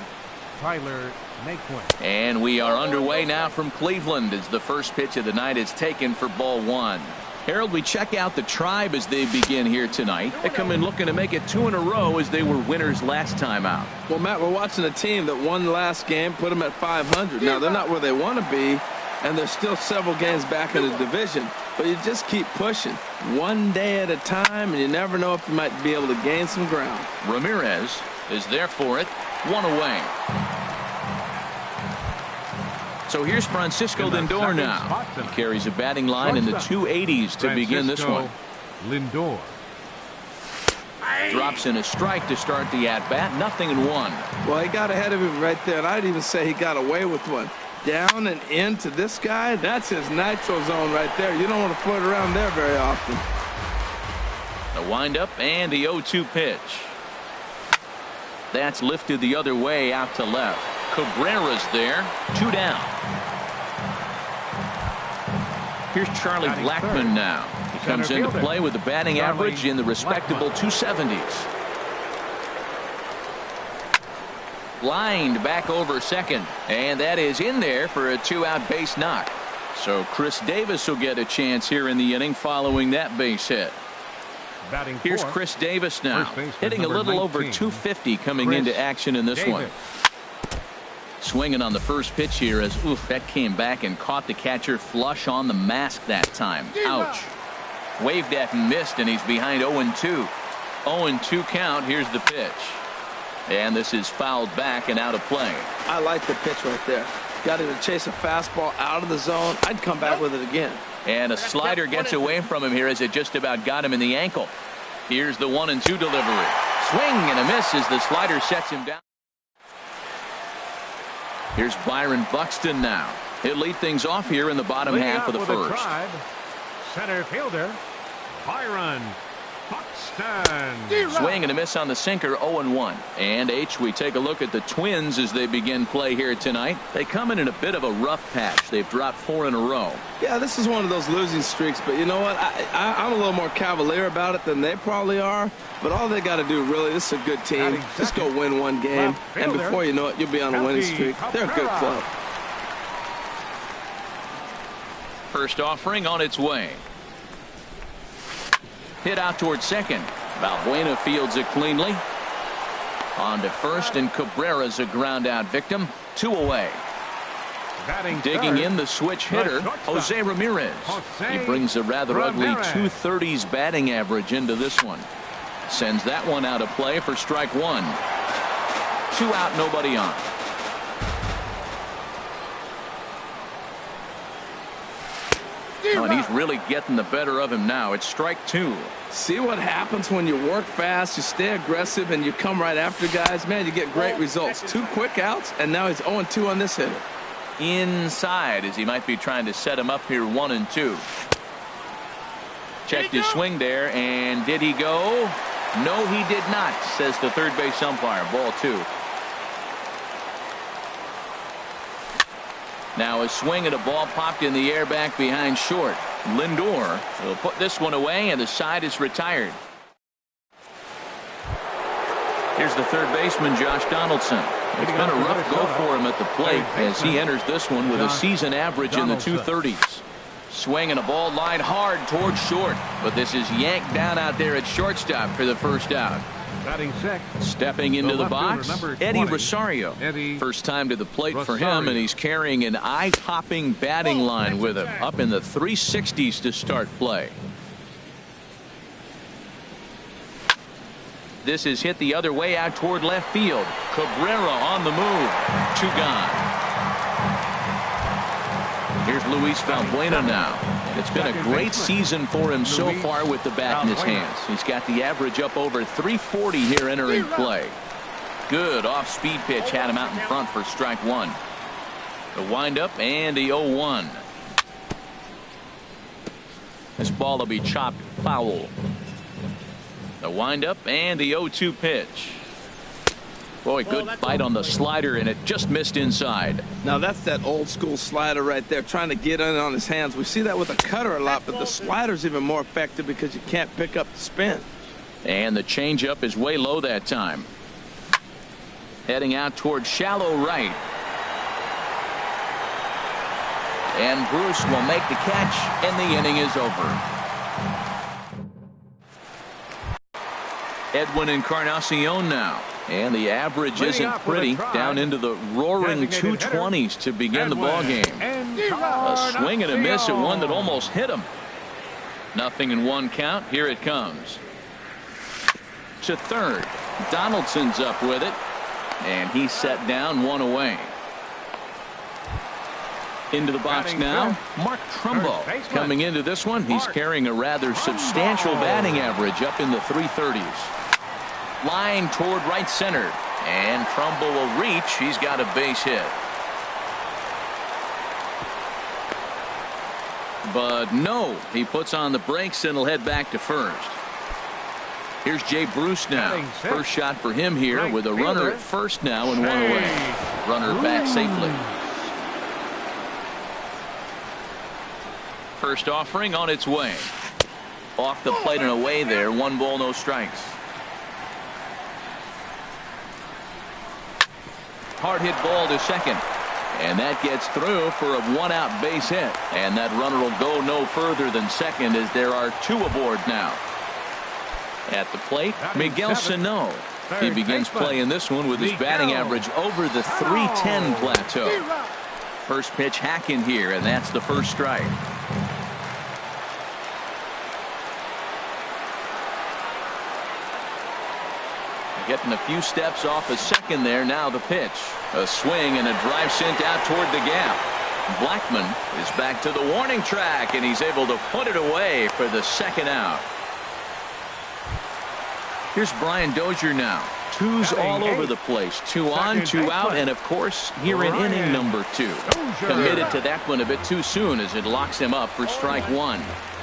Tyler Naquin. And we are underway now from Cleveland as the first pitch of the night is taken for ball one. Harold, we check out the Tribe as they begin here tonight. They come in looking to make it 2 in a row as they were winners last time out. Well, Matt, we're watching a team that won the last game, put them at 500. Now, they're not where they want to be, and they're still several games back in the division. But you just keep pushing one day at a time, and you never know if you might be able to gain some ground. Ramirez is there for it. 1 away. So here's Francisco Lindor now. He carries a batting line in the 280s to begin this one. Lindor drops in a strike to start the at-bat. 0-1. Well, he got ahead of him right there, and I'd even say he got away with one. Down and into this guy, that's his nitro zone right there. You don't want to float around there very often. The windup and the 0-2 pitch. That's lifted the other way out to left. Cabrera's there. 2 down. Here's Charlie Blackmon now. He comes into play with a batting average in the respectable 270s. Lined back over second, and that is in there for a 2-out base knock. So Chris Davis will get a chance here in the inning following that base hit. Here's Chris Davis now, hitting a little over 250 coming into action in this one. Swinging on the first pitch here as that came back and caught the catcher flush on the mask that time. Ouch. Waved at and missed, and he's behind 0-2. 0-2 count. Here's the pitch. And this is fouled back and out of play. I like the pitch right there. Got him to chase a fastball out of the zone. I'd come back with it again. And a slider gets away from him here as it just about got him in the ankle. Here's the 1-2 delivery. Swing and a miss as the slider sets him down. Here's Byron Buxton now. He'll lead things off here in the bottom half of the first. Center fielder, Byron Buxton. Swing and a miss on the sinker. 0-1. And we take a look at the Twins as they begin play here tonight. They come in a bit of a rough patch. They've dropped 4 in a row. Yeah, this is one of those losing streaks, but you know what? I'm a little more cavalier about it than they probably are. But all they got to do, really, this is a good team. Just go win one game, and before you know it, you'll be on a winning streak. They're a good club. First offering on its way. Hit out towards second. Valbuena fields it cleanly. On to first, and Cabrera's a ground out victim. 2 away. Digging in the switch hitter, Jose Ramirez. He brings a rather ugly 230s batting average into this one. Sends that one out of play for strike 1. 2 out, nobody on. Oh, and he's really getting the better of him now. It's strike 2. See what happens when you work fast, you stay aggressive, and you come right after guys? Man, you get great results. 2 quick outs, and now he's 0-2 on this hitter. Inside as he might be trying to set him up here 1-2. Checked his swing there, and did he go? No, he did not, says the third base umpire. Ball 2. Now a swing and a ball popped in the air back behind short. Lindor will put this one away, and the side is retired. Here's the third baseman, Josh Donaldson. It's been a rough go for him at the plate as he enters this one with a season average in the 230s. Swing and a ball lined hard towards short, but this is yanked down out there at shortstop for the first out. Stepping into the box, Eddie Rosario. First time to the plate for him, and he's carrying an eye-popping batting line with him, up in the 360s to start play. This is hit the other way out toward left field. Cabrera on the move. 2 gone. Here's Luis Valbuena now. It's been a great season for him so far with the bat in his hands. He's got the average up over 340 here entering play. Good off-speed pitch had him out in front for strike one. The windup and the 0-1. This ball will be chopped foul. The windup and the 0-2 pitch. Boy, good bite on the slider, and it just missed inside. Now that's that old school slider right there, trying to get in on his hands. We see that with a cutter a lot, but the slider's even more effective because you can't pick up the spin. And the changeup is way low that time. Heading out toward shallow right. And Bruce will make the catch, and the inning is over. Edwin Encarnacion now. And the average isn't pretty. Down into the roaring 220s to begin the ball game. A swing and a miss at one that almost hit him. 0-1 count. Here it comes. To third. Donaldson's up with it. And he's set down, one away. Into the box now, Mark Trumbo. Coming into this one, he's carrying a rather substantial batting average up in the 330s. Line toward right center, and Trumbo will reach. He's got a base hit. But no, he puts on the brakes and will head back to first. Here's Jay Bruce now. First shot for him here with a runner at first now and one away. Runner back safely. First offering on its way. Off the plate and away there. 1 ball, no strikes. Hard hit ball to second. And that gets through for a 1-out base hit. And that runner will go no further than second as there are 2 aboard now. At the plate, Miguel Sano. He begins playing this one with his batting average over the 310 plateau. First pitch hack in here, and that's the first strike. Getting a few steps off a second there. Now the pitch. A swing and a drive sent out toward the gap. Blackman is back to the warning track, and he's able to put it away for the second out. Here's Brian Dozier now. 2s all over the place. 2 on, 2 out, and of course here in inning number 2. Committed to that one a bit too soon as it locks him up for strike 1.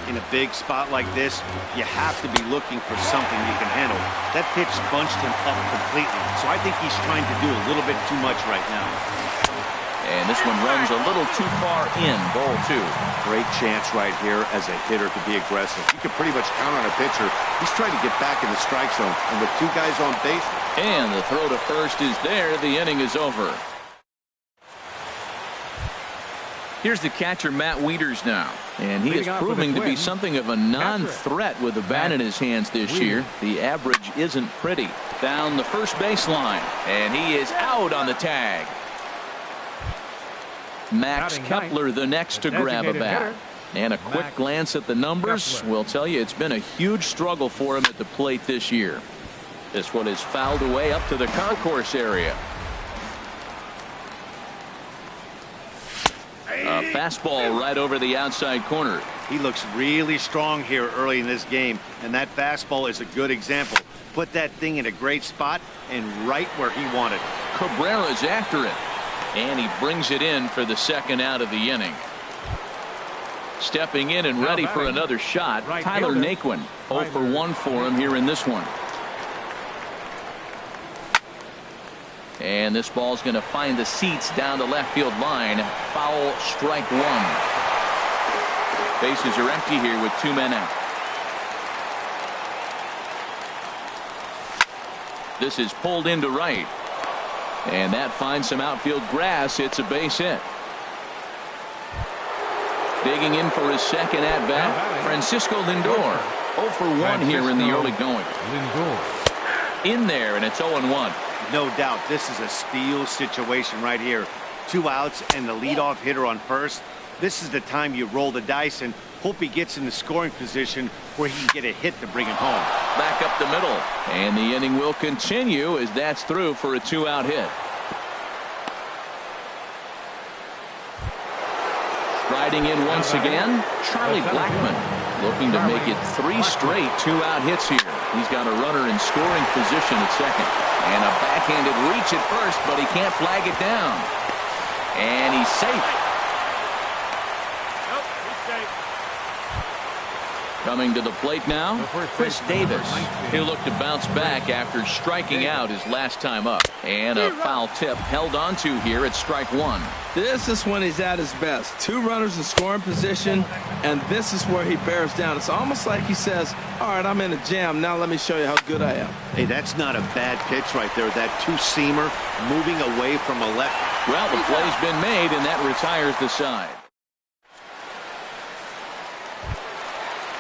In a big spot like this, you have to be looking for something you can handle. That pitch bunched him up completely, so I think he's trying to do a little bit too much right now. And this one runs a little too far in. Ball 2. Great chance right here as a hitter to be aggressive. You can pretty much count on a pitcher. He's trying to get back in the strike zone, and with 2 guys on base. And the throw to first is there. The inning is over. Here's the catcher, Matt Wieters now. And he is proving to be something of a non-threat with the bat in his hands this year. The average isn't pretty. Down the first baseline. And he is out on the tag. Max Kepler the next to grab a bat. And a quick glance at the numbers will tell you it's been a huge struggle for him at the plate this year. This one is fouled away up to the concourse area. A fastball right over the outside corner. He looks really strong here early in this game, and that fastball is a good example. Put that thing in a great spot and right where he wanted. Cabrera's after it, and he brings it in for the second out of the inning. Stepping in and ready for another shot, Tyler Naquin. 0 for 1 for him here in this one. And this ball's going to find the seats down the left field line. Foul, strike 1. Bases are empty here with 2 men out. This is pulled into right. And that finds some outfield grass. It's a base hit. Digging in for his second at bat, Francisco Lindor. 0 for 1 here in the early going. In there, and it's 0-1. No doubt this is a steal situation right here. 2 outs and the leadoff hitter on first. This is the time you roll the dice and hope he gets in the scoring position where he can get a hit to bring him home. Back up the middle, and the inning will continue as that's through for a 2-out hit. Riding in once again, Charlie Blackmon. Looking to make it 3 straight 2-out hits here. He's got a runner in scoring position at second. And a backhanded reach at first, but he can't flag it down. And he's safe. Coming to the plate now, Chris Davis. He'll look to bounce back after striking out his last time up. And a foul tip held onto here at strike 1. This is when he's at his best. 2 runners in scoring position, and this is where he bears down. It's almost like he says, all right, I'm in a jam. Now let me show you how good I am. Hey, that's not a bad pitch right there. That 2-seamer moving away from a left. Well, the play's been made, and that retires the side.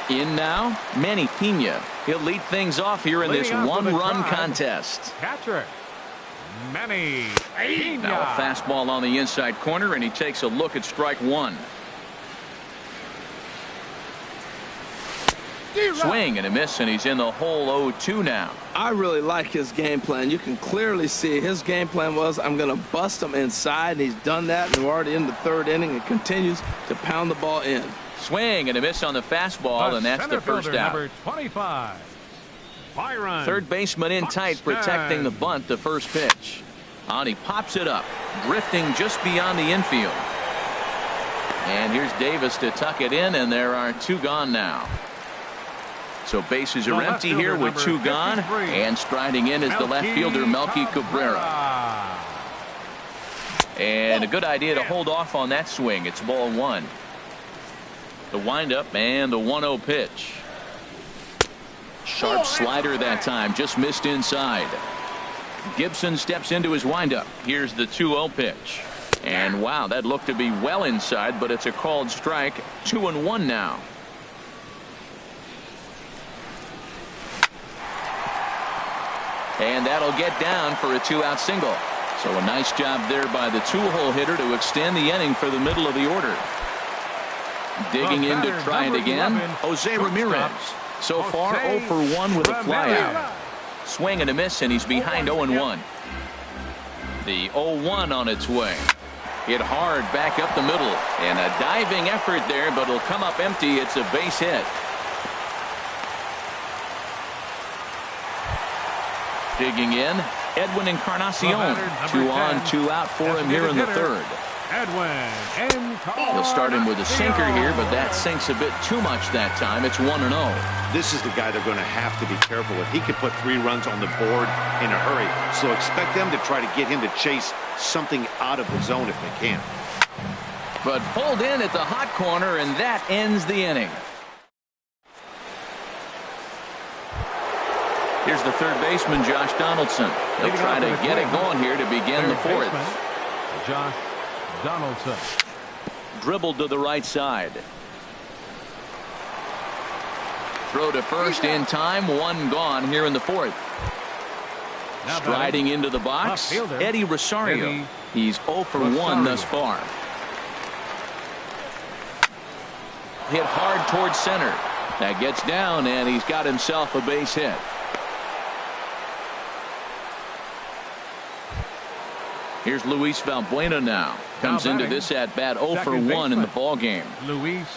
In now, Manny Pena. He'll lead things off here in this one-run contest. Catcher, Manny Pena. Now a fastball on the inside corner, and he takes a look at strike 1. Swing and a miss, and he's in the hole 0-2 now. I really like his game plan. You can clearly see his game plan was, I'm going to bust him inside, and he's done that, and we're already in the 3rd inning and continues to pound the ball in. Swing and a miss on the fastball, and that's the first out. Number 25, Byron. Third baseman in tight, protecting the bunt, the first pitch. And he pops it up, drifting just beyond the infield. And here's Davis to tuck it in, and there are 2 gone now. So bases are empty here with 2 gone, and striding in is the left fielder, Melky Cabrera. And a good idea to hold off on that swing. It's ball 1. The windup and the 1-0 pitch. Sharp slider that time, just missed inside. Gibson steps into his windup. Here's the 2-0 pitch. And wow, that looked to be well inside, but it's a called strike. 2-1 now. And that'll get down for a 2-out single. So a nice job there by the 2-hole hitter to extend the inning for the middle of the order. Digging in to try it again, Jose Ramirez. So far 0 for 1 with a flyout. Swing and a miss, and he's behind 0-1. The 0-1 on its way. Hit hard back up the middle, and a diving effort there, but it'll come up empty. It's a base hit. Digging in, Edwin Encarnacion. 2 on, 2 out for him here in the 3rd. He'll start him with a sinker here, but that sinks a bit too much that time. It's 1-0. This is the guy they're going to have to be careful with. He can put 3 runs on the board in a hurry, so expect them to try to get him to chase something out of the zone if they can. But pulled in at the hot corner, and that ends the inning. Here's the 3rd baseman, Josh Donaldson. He'll try to get it going here to begin the 4th. Josh Donaldson. Dribbled to the right side. Throw to first in time. 1 gone here in the 4th. Striding into the box, Eddie Rosario. He's 0 for 1 thus far. Hit hard towards center. That gets down, and he's got himself a base hit. Here's Luis Valbuena now. Comes into this at bat 0 for 1 in the ball game. Luis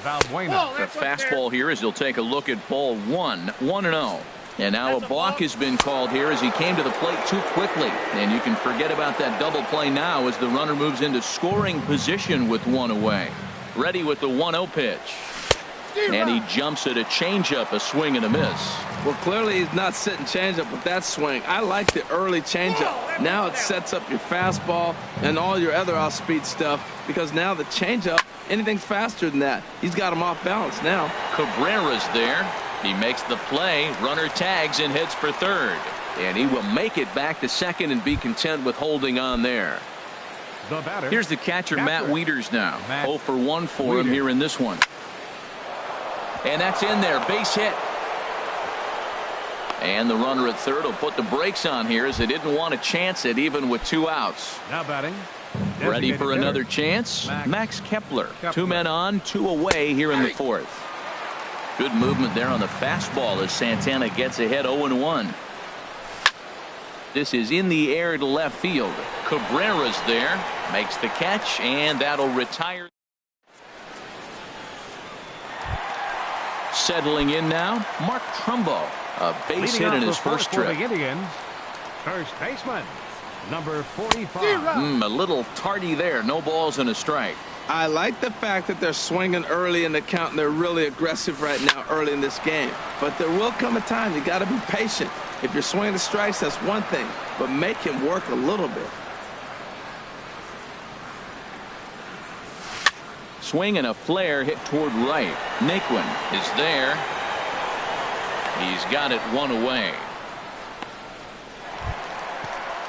Valbuena. The fastball here as he'll take a look at ball 1. 1-0. And now a balk has been called here as he came to the plate too quickly. And you can forget about that double play now as the runner moves into scoring position with 1 away. Ready with the 1-0 pitch. And he jumps at a changeup, a swing and a miss. Well, clearly he's not sitting changeup with that swing. I like the early changeup. Now it sets up your fastball and all your other off-speed stuff, because now the changeup, anything's faster than that. He's got him off balance now. Cabrera's there. He makes the play. Runner tags and heads for 3rd. And he will make it back to 2nd and be content with holding on there. Here's the catcher, Matt Wieters now. 0 for 1 for him here in this one. And that's in there. Base hit. And the runner at 3rd will put the brakes on here as they didn't want to chance it even with 2 outs. Now batting. Ready for another chance? Max Kepler. 2 men on, 2 away here in the 4th. Good movement there on the fastball as Santana gets ahead 0-1. This is in the air to left field. Cabrera's there. Makes the catch, and that'll retire. Settling in now, Mark Trumbo. A base hit in his first trip. Indians, first baseman, number 45. A little tardy there. No balls and a strike. I like the fact that they're swinging early in the count and they're really aggressive right now early in this game. But there will come a time you got to be patient. If you're swinging the strikes, that's one thing, but make him work a little bit. Swing and a flare hit toward right. Naquin is there. He's got it one away.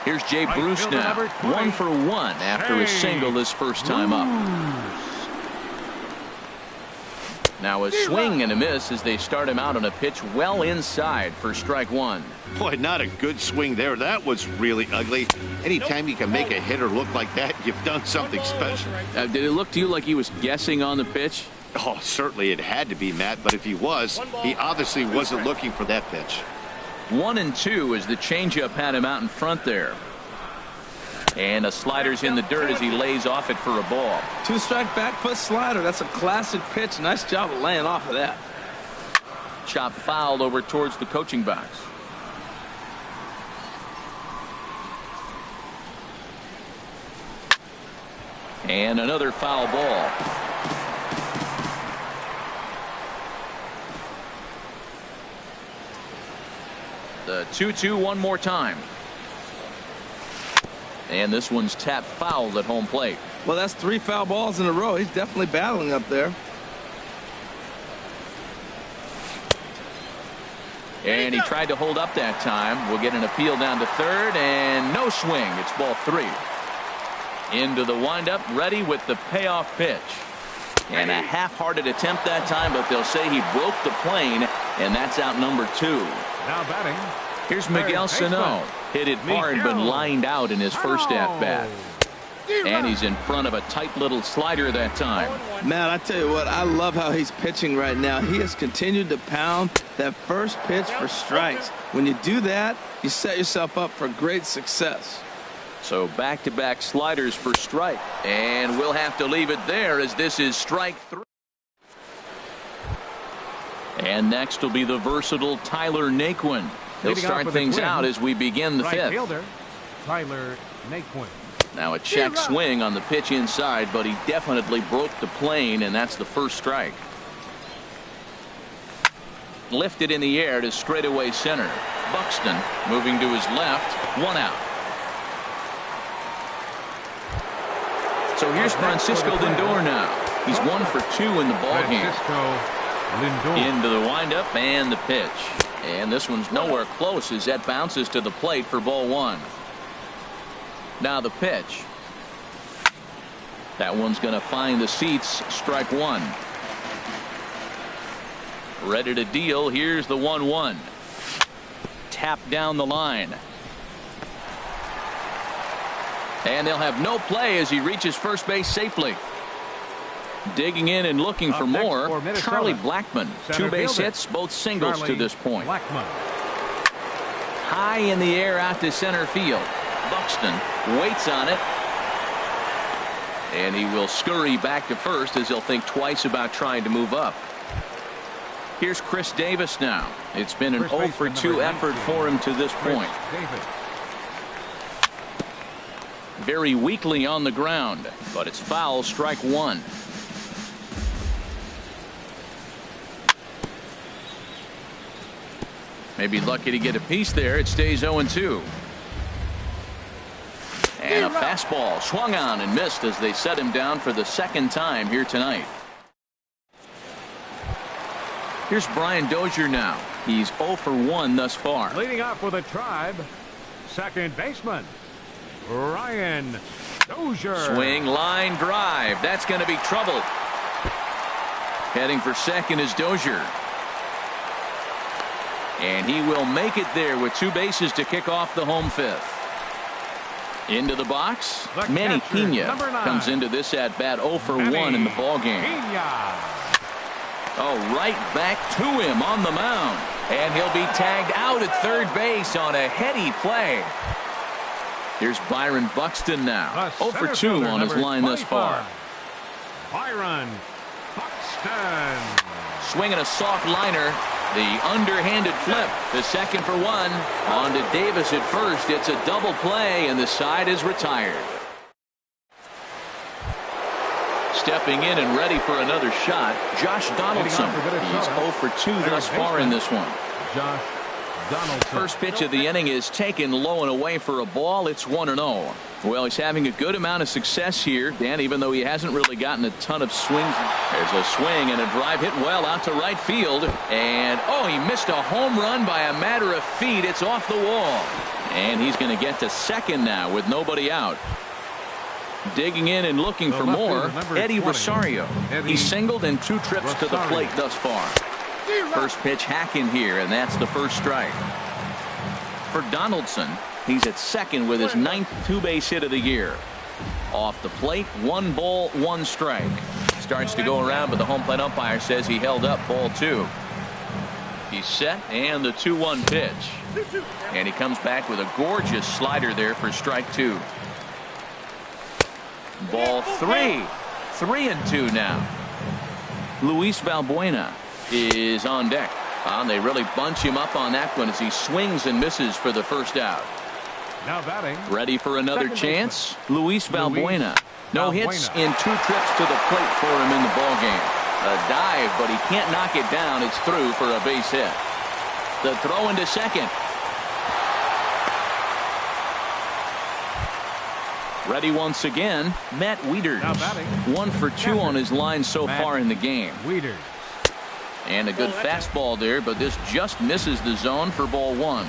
Here's Jay Bruce now. 1 for 1 after a single his first time up. Now a swing and a miss as they start him out on a pitch well inside for strike one. Boy, not a good swing there. That was really ugly. Anytime you can make a hitter look like that, you've done something special. Did it look to you like he was guessing on the pitch? Oh, certainly it had to be, Matt, but if he was, he obviously wasn't looking for that pitch. 1-2 as the changeup had him out in front there. And a slider's in the dirt as he lays off it for a ball. 2-strike back foot slider. That's a classic pitch. Nice job of laying off of that. Chop fouled over towards the coaching box. And another foul ball. The 2-2 one more time. And this one's tapped foul at home plate. Well, that's 3 foul balls in a row. He's definitely battling up there. And he tried to hold up that time. We'll get an appeal down to third, and no swing. It's ball 3. Into the windup, ready with the payoff pitch. And a half-hearted attempt that time, but they'll say he broke the plane, and that's out number 2. Now batting. Here's Miguel Sano. Hit it hard, but lined out in his first at-bat. And he's in front of a tight little slider that time. Man, I tell you what, I love how he's pitching right now. He has continued to pound that first pitch for strikes. When you do that, you set yourself up for great success. So back-to-back sliders for strike. And we'll have to leave it there as this is strike 3. And next will be the versatile Tyler Naquin. He'll start things out as we begin the 5th. Fielder, Tyler Naquin. Now a check swing on the pitch inside, but he definitely broke the plane, and that's the first strike. Lifted in the air to straightaway center. Buxton moving to his left. 1 out. So here's Francisco Lindor now. He's 1 for 2 in the ballgame. Into the windup and the pitch. And this one's nowhere close as that bounces to the plate for ball 1. Now the pitch. That one's going to find the seats. Strike 1. Ready to deal. Here's the 1-1. Tap down the line. And they'll have no play as he reaches first base safely. Digging in and looking for more, Charlie Blackmon. 2 base hits, both singles to this point. High in the air out to center field. Buxton waits on it. And he will scurry back to first as he'll think twice about trying to move up. Here's Chris Davis now. It's been an 0 for 2 effort for him to this point. Very weakly on the ground, but it's foul. Strike 1. Maybe lucky to get a piece there. It stays 0-2. And a fastball swung on and missed as they set him down for the second time here tonight. Here's Brian Dozier now. He's 0 for 1 thus far. Leading off with a Tribe, second baseman, Brian Dozier. Swing, line, drive. That's going to be trouble. Heading for second is Dozier. And he will make it there with 2 bases to kick off the home 5th. Into the box, Manny Pena comes into this at bat 0 for 1 in the ball game. Oh, right back to him on the mound, and he'll be tagged out at third base on a heady play. Here's Byron Buxton now, 0 for 2 on his line thus far. Byron Buxton. Swinging a soft liner. The underhanded flip. The second for one. On to Davis at first. It's a double play, and the side is retired. Stepping in and ready for another shot, Josh Donaldson. He's 0 for 2 thus far in this one. Josh Donaldson. First pitch of the inning is taken low and away for a ball. It's 1-0. Well, he's having a good amount of success here, Dan, even though he hasn't really gotten a ton of swings. There's a swing and a drive hit well out to right field. And, oh, he missed a home run by a matter of feet. It's off the wall. And he's going to get to second now with nobody out. Digging in and looking for more, Eddie Rosario. He singled in 2 trips to the plate thus far. First pitch hacking here, and that's the first strike. For Donaldson, he's at second with his 9th 2-base hit of the year. Off the plate, 1 ball, 1 strike. Starts to go around, but the home plate umpire says he held up ball 2. He's set, and the 2-1 pitch. And he comes back with a gorgeous slider there for strike 2. Ball 3. 3-2 now. Luis Valbuena is on deck. They really bunch him up on that one as he swings and misses for the first out. Now batting. Ready for another chance. Luis Valbuena. No hits in 2 trips to the plate for him in the ball game. A dive, but he can't knock it down. It's through for a base hit. The throw into second. Ready once again, Matt Wieters. 1 for 2 on his line so far in the game. Wieters. And a good fastball there, but this just misses the zone for ball 1.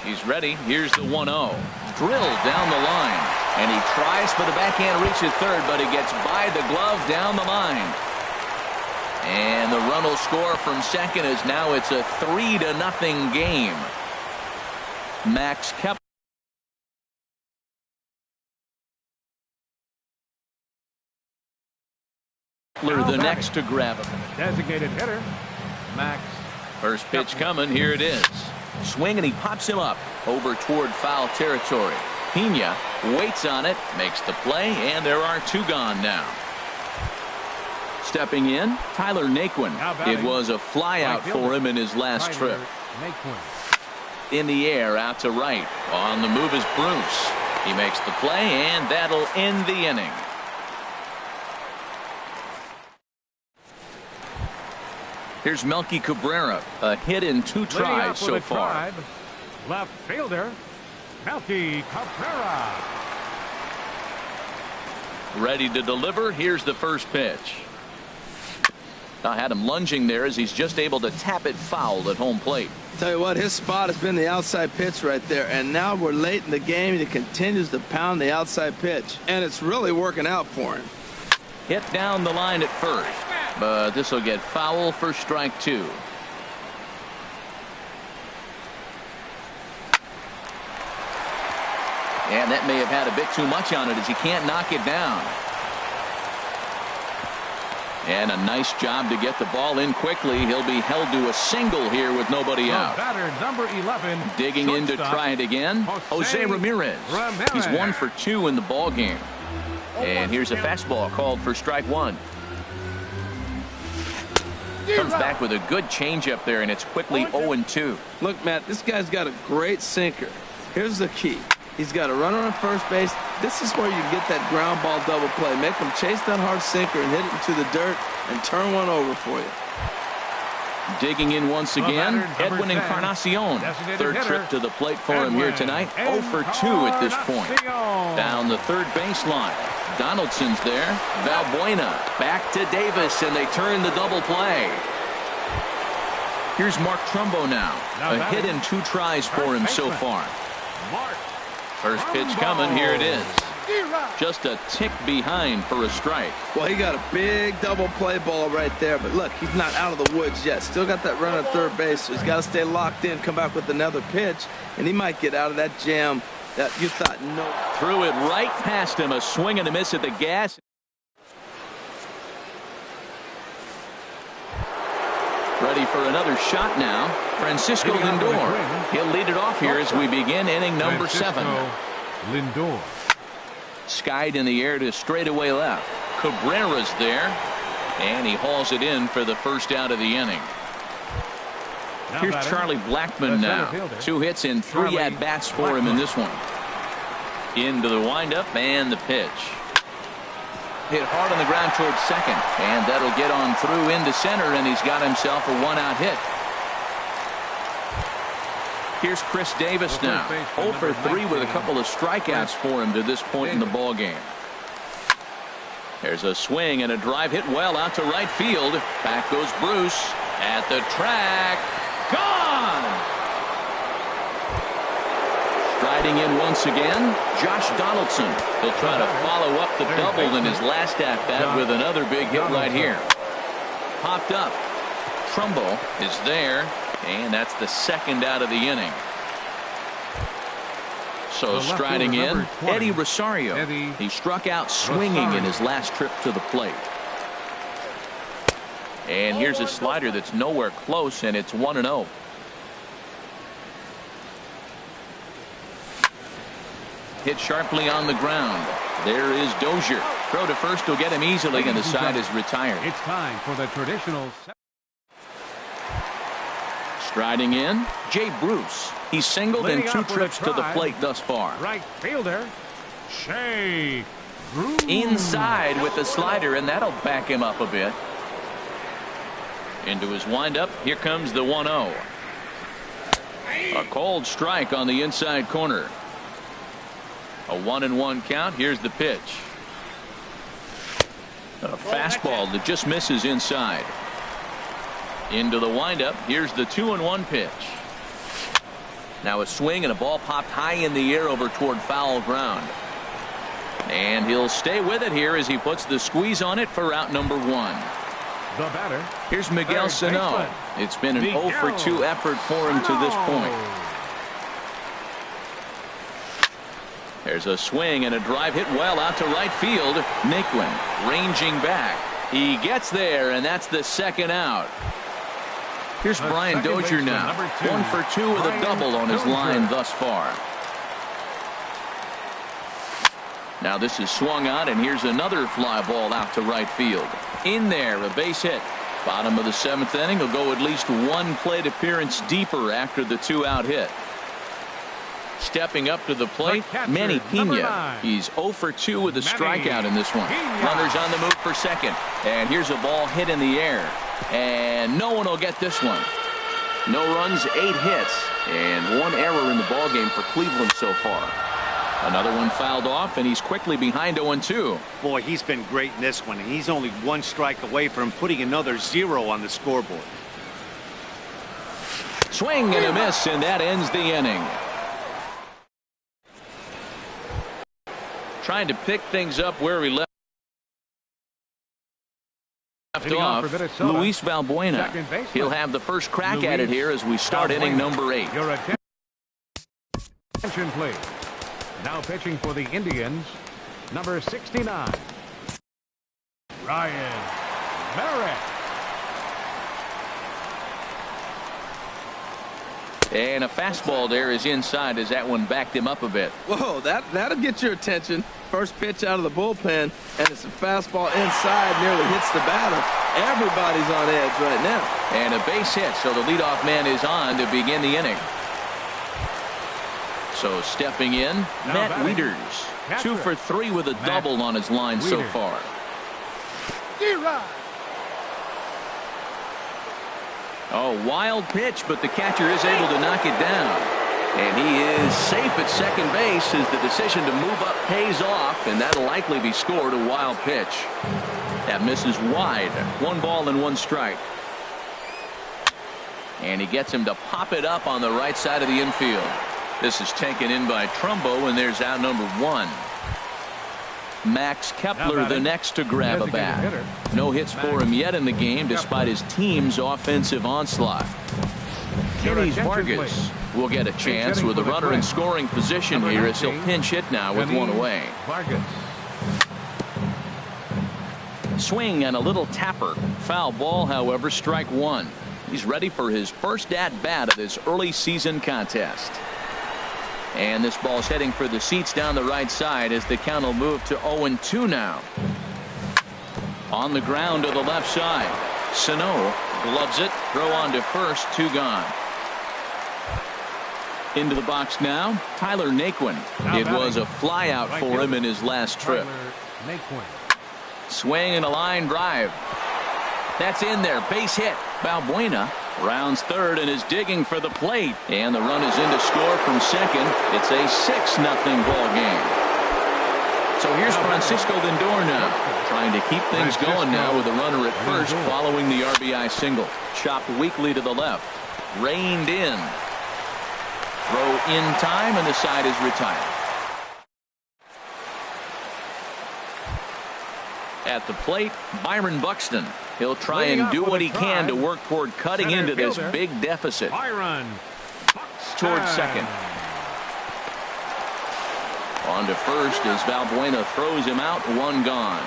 He's ready. Here's the 1-0. Drilled down the line. And he tries for the backhand reach at third, but he gets by the glove down the line. And the run will score from second as now it's a 3-0 game. Max Kepler. The next to grab him. Designated hitter, Max. First pitch coming. Here it is. Swing, and he pops him up over toward foul territory. Pena waits on it, makes the play, and there are 2 gone now. Stepping in, Tyler Naquin. It was a fly out for him in his last trip. In the air, out to right. On the move is Bruce. He makes the play, and that'll end the inning. Here's Melky Cabrera, a hit in 2 tries so far. Left fielder, Melky Cabrera. Ready to deliver. Here's the first pitch. I had him lunging there as he's just able to tap it foul at home plate. Tell you what, his spot has been the outside pitch right there, and now we're late in the game and he continues to pound the outside pitch, and it's really working out for him. Hit down the line at first, but this will get foul for strike 2. And that may have had a bit too much on it as he can't knock it down. And a nice job to get the ball in quickly. He'll be held to a single here with nobody out. Batter number 11. Digging in to try it again. Jose Ramirez. He's 1 for 2 in the ball game. And here's a fastball called for strike 1. Comes back with a good changeup there, and it's quickly 0-2. Look, Matt, this guy's got a great sinker. Here's the key. He's got a runner on first base. This is where you get that ground ball double play. Make him chase that hard sinker and hit it into the dirt and turn one over for you. Digging in once again, Edwin Encarnacion. Third trip to the plate for him here tonight. 0 for 2 at this point. Down the third baseline. Donaldson's there. Valbuena back to Davis, and they turn the double play. Here's Mark Trumbo now. A hit in 2 tries for him so far. First pitch coming. Here it is. Just a tick behind for a strike. Well, he got a big double play ball right there, but look, he's not out of the woods yet. Still got that run at third base, so he's got to stay locked in, come back with another pitch, and he might get out of that jam that you thought no. Threw it right past him. A swing and a miss at the gas. Ready for another shot now. Francisco Lindor. He'll lead it off here as we begin inning number 7. Lindor. Skied in the air to straightaway left. Cabrera's there. And he hauls it in for the first out of the inning. Here's Charlie Blackmon now. 2 hits and 3 at-bats for him in this one. Into the windup and the pitch. Hit hard on the ground towards second. And that'll get on through into center, and he's got himself a 1-out hit. Here's Chris Davis now. 0 for 3 with a couple of strikeouts for him to this point in the ball game. There's a swing and a drive hit well out to right field. Back goes Bruce at the track. Gone! Striding in once again, Josh Donaldson. He'll try to follow up the double in his last at-bat with another big hit right here. Popped up. Trumbo is there, and that's the second out of the inning. So striding in, Eddie Rosario. He struck out swinging in his last trip to the plate. And here's a slider that's nowhere close, and it's 1-0. Hit sharply on the ground. There is Dozier. Throw to first will get him easily, and the side is retired. It's time for the traditional. Striding in, Jay Bruce. He's singled in 2 trips to the plate thus far. Right fielder, Shea Bruce. Inside with the slider, and that'll back him up a bit. Into his windup. Here comes the 1-0. A cold strike on the inside corner. A 1-1 count. Here's the pitch. A fastball that just misses inside. Into the windup. Here's the 2-1 pitch. Now a swing and a ball popped high in the air over toward foul ground. And he'll stay with it here as he puts the squeeze on it for out number 1. The batter. Here's Miguel Sano. It's been an 0 for 2 effort for him to this point. There's a swing and a drive hit well out to right field. Naquin ranging back. He gets there, and that's the second out. Here's Brian Dozier now. 1 for 2 with a double on his line thus far. Now this is swung on, and here's another fly ball out to right field. In there, a base hit. Bottom of the 7th inning. He'll go at least 1 plate appearance deeper after the 2-out hit. Stepping up to the plate, Manny Pena. He's 0 for 2 with a strikeout in this one. Runners on the move for second. And here's a ball hit in the air. And no one will get this one. No runs, 8 hits, and 1 error in the ballgame for Cleveland so far. Another one fouled off, and he's quickly behind 0-2. Boy, he's been great in this one, and he's only 1 strike away from putting another 0 on the scoreboard. Swing and a miss, and that ends the inning. Trying to pick things up where we left off, Luis Valbuena. He'll have the first crack at it here as we start inning number 8. Your attention, please. Now pitching for the Indians, number 69, Ryan Merritt. And a fastball there is inside as that one backed him up a bit. Whoa, that'll get your attention. First pitch out of the bullpen, and it's a fastball inside, nearly hits the batter. Everybody's on edge right now. And a base hit, so the leadoff man is on to begin the inning. So stepping in, Matt Wieters. 2 for 3 with a double on his line so far. Oh, wild pitch, but the catcher is able to knock it down. And he is safe at second base as the decision to move up pays off, and that'll likely be scored a wild pitch. That misses wide. 1 ball and 1 strike. And he gets him to pop it up on the right side of the infield. This is taken in by Trumbo, and there's out number 1. Max Kepler the next to grab a bat. No hits for him yet in the game despite his team's offensive onslaught. Kenny Vargas will get a chance with a runner in scoring position here as he'll pinch hit now with 1 away. Swing and a little tapper. Foul ball, however, strike 1. He's ready for his first at bat of this early season contest. And this ball's heading for the seats down the right side as the count will move to 0-2 now. On the ground to the left side. Sano gloves it. Throw on to first. 2 gone. Into the box now. Tyler Naquin. It was a fly out for him in his last trip. Swing and a line drive. That's in there. Base hit. Balbuena rounds third and is digging for the plate. And the run is in to score from second. It's a 6-0 ball game. So here's Francisco Lindor now, trying to keep things going now with a runner at first following the RBI single. Chopped weakly to the left. Reined in. Throw in time, and the side is retired. At the plate, Byron Buxton. He'll try and do what he can to work toward cutting into this big deficit. Toward second. On to first as Balbuena throws him out. 1 gone.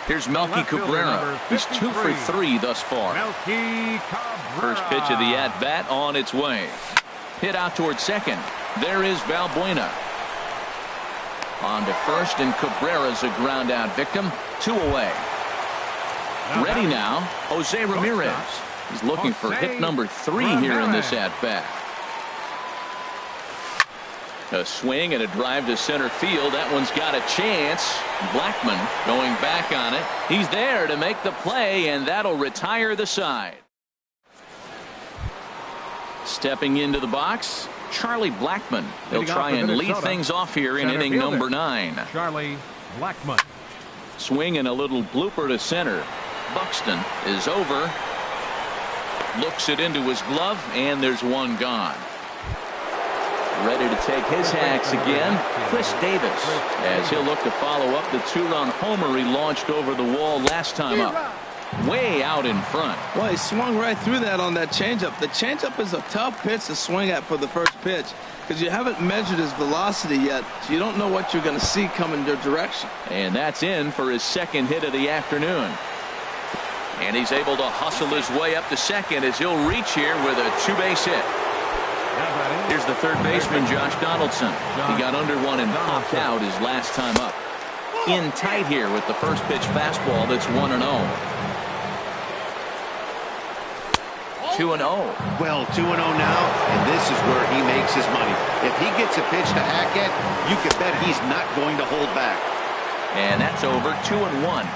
Here's Melky Cabrera. He's 2 for 3 thus far. First pitch of the at-bat on its way. Hit out toward second. There is Balbuena. On to first, and Cabrera's a ground out victim. 2 away. Ready now, Jose Ramirez. He's looking for hit number 3 here in this at-bat. A swing and a drive to center field. That one's got a chance. Blackmon going back on it. He's there to make the play, and that'll retire the side. Stepping into the box, Charlie Blackmon. He'll try and lead things off here in inning number 9. Charlie Blackmon. Swing and a little blooper to center. Buxton is over. Looks it into his glove, and there's 1 gone. Ready to take his hacks again, Chris Davis, as he'll look to follow up the 2-run homer he launched over the wall last time up. Way out in front. Well, he swung right through that on that changeup. The changeup is a tough pitch to swing at for the first pitch because you haven't measured his velocity yet, so you don't know what you're going to see coming your direction. And that's in for his second hit of the afternoon. And he's able to hustle his way up to second as he'll reach here with a 2-base hit. Here's the third baseman, Josh Donaldson. He got under one and popped out his last time up. In tight here with the first pitch fastball that's 1-0. 2-0. Well, 2-0 now, and this is where he makes his money. If he gets a pitch to hack at, you can bet he's not going to hold back. And that's over. 2-1.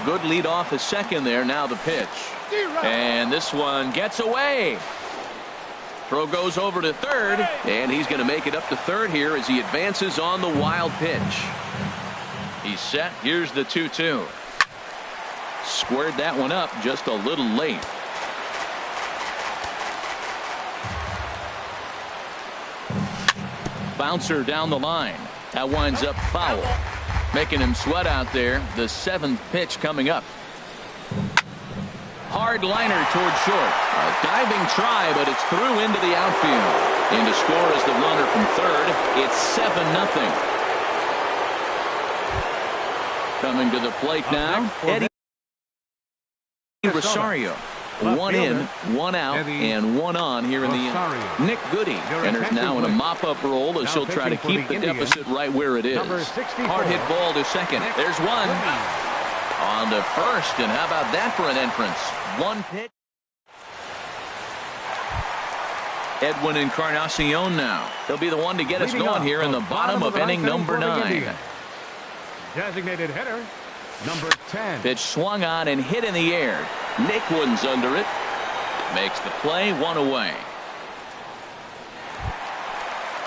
Good lead off his second there. Now the pitch. And this one gets away. Throw goes over to third, and he's going to make it up to third here as he advances on the wild pitch. He's set. Here's the 2-2. Squared that one up just a little late. Bouncer down the line. That winds up foul. Making him sweat out there. The 7th pitch coming up. Hard liner toward short. A diving try, but it's through into the outfield. In to score is the runner from third. It's 7-0. Coming to the plate now, Eddie Rosario. 1 in, 1 out, and 1 on here in the end. Nick Goody enters now in a mop-up role as he'll try to keep the deficit right where it is. Hard hit ball to second. There's one. On to first, and how about that for an entrance? 1 pitch. Edwin Encarnacion now. He'll be the one to get us going here in the bottom of inning number 9. Designated hitter, number 10. Pitch swung on and hit in the air. Naquin's under it. Makes the play. 1 away.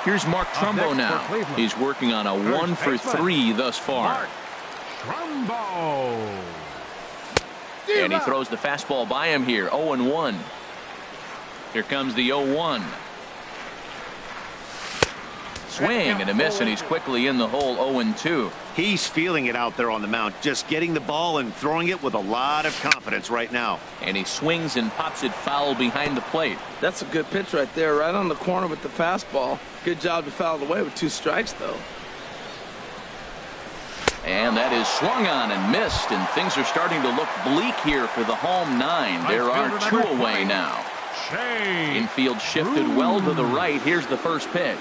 Here's Mark Trumbo now. He's working on a 1 for 3 thus far. Trumbo. And he throws the fastball by him here. 0-1. Here comes the 0-1. Swing and a miss, and he's quickly in the hole. 0-2. He's feeling it out there on the mound, just getting the ball and throwing it with a lot of confidence right now. And he swings and pops it foul behind the plate. That's a good pitch right there, right on the corner with the fastball. Good job to foul it away with 2 strikes, though. And that is swung on and missed, and things are starting to look bleak here for the home 9. There are 2 away now. Infield shifted well to the right. Here's the first pitch.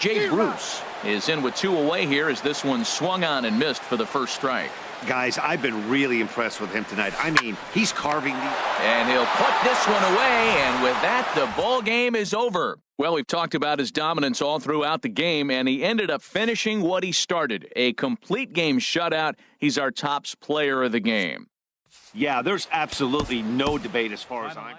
A.J. Bruce is in with 2 away here as this one swung on and missed for the first strike. Guys, I've been really impressed with him tonight. I mean, he's carving the... And he'll put this one away, and with that, the ball game is over. Well, we've talked about his dominance all throughout the game, and he ended up finishing what he started. A complete game shutout. He's our top player of the game. Yeah, there's absolutely no debate as far as I'm...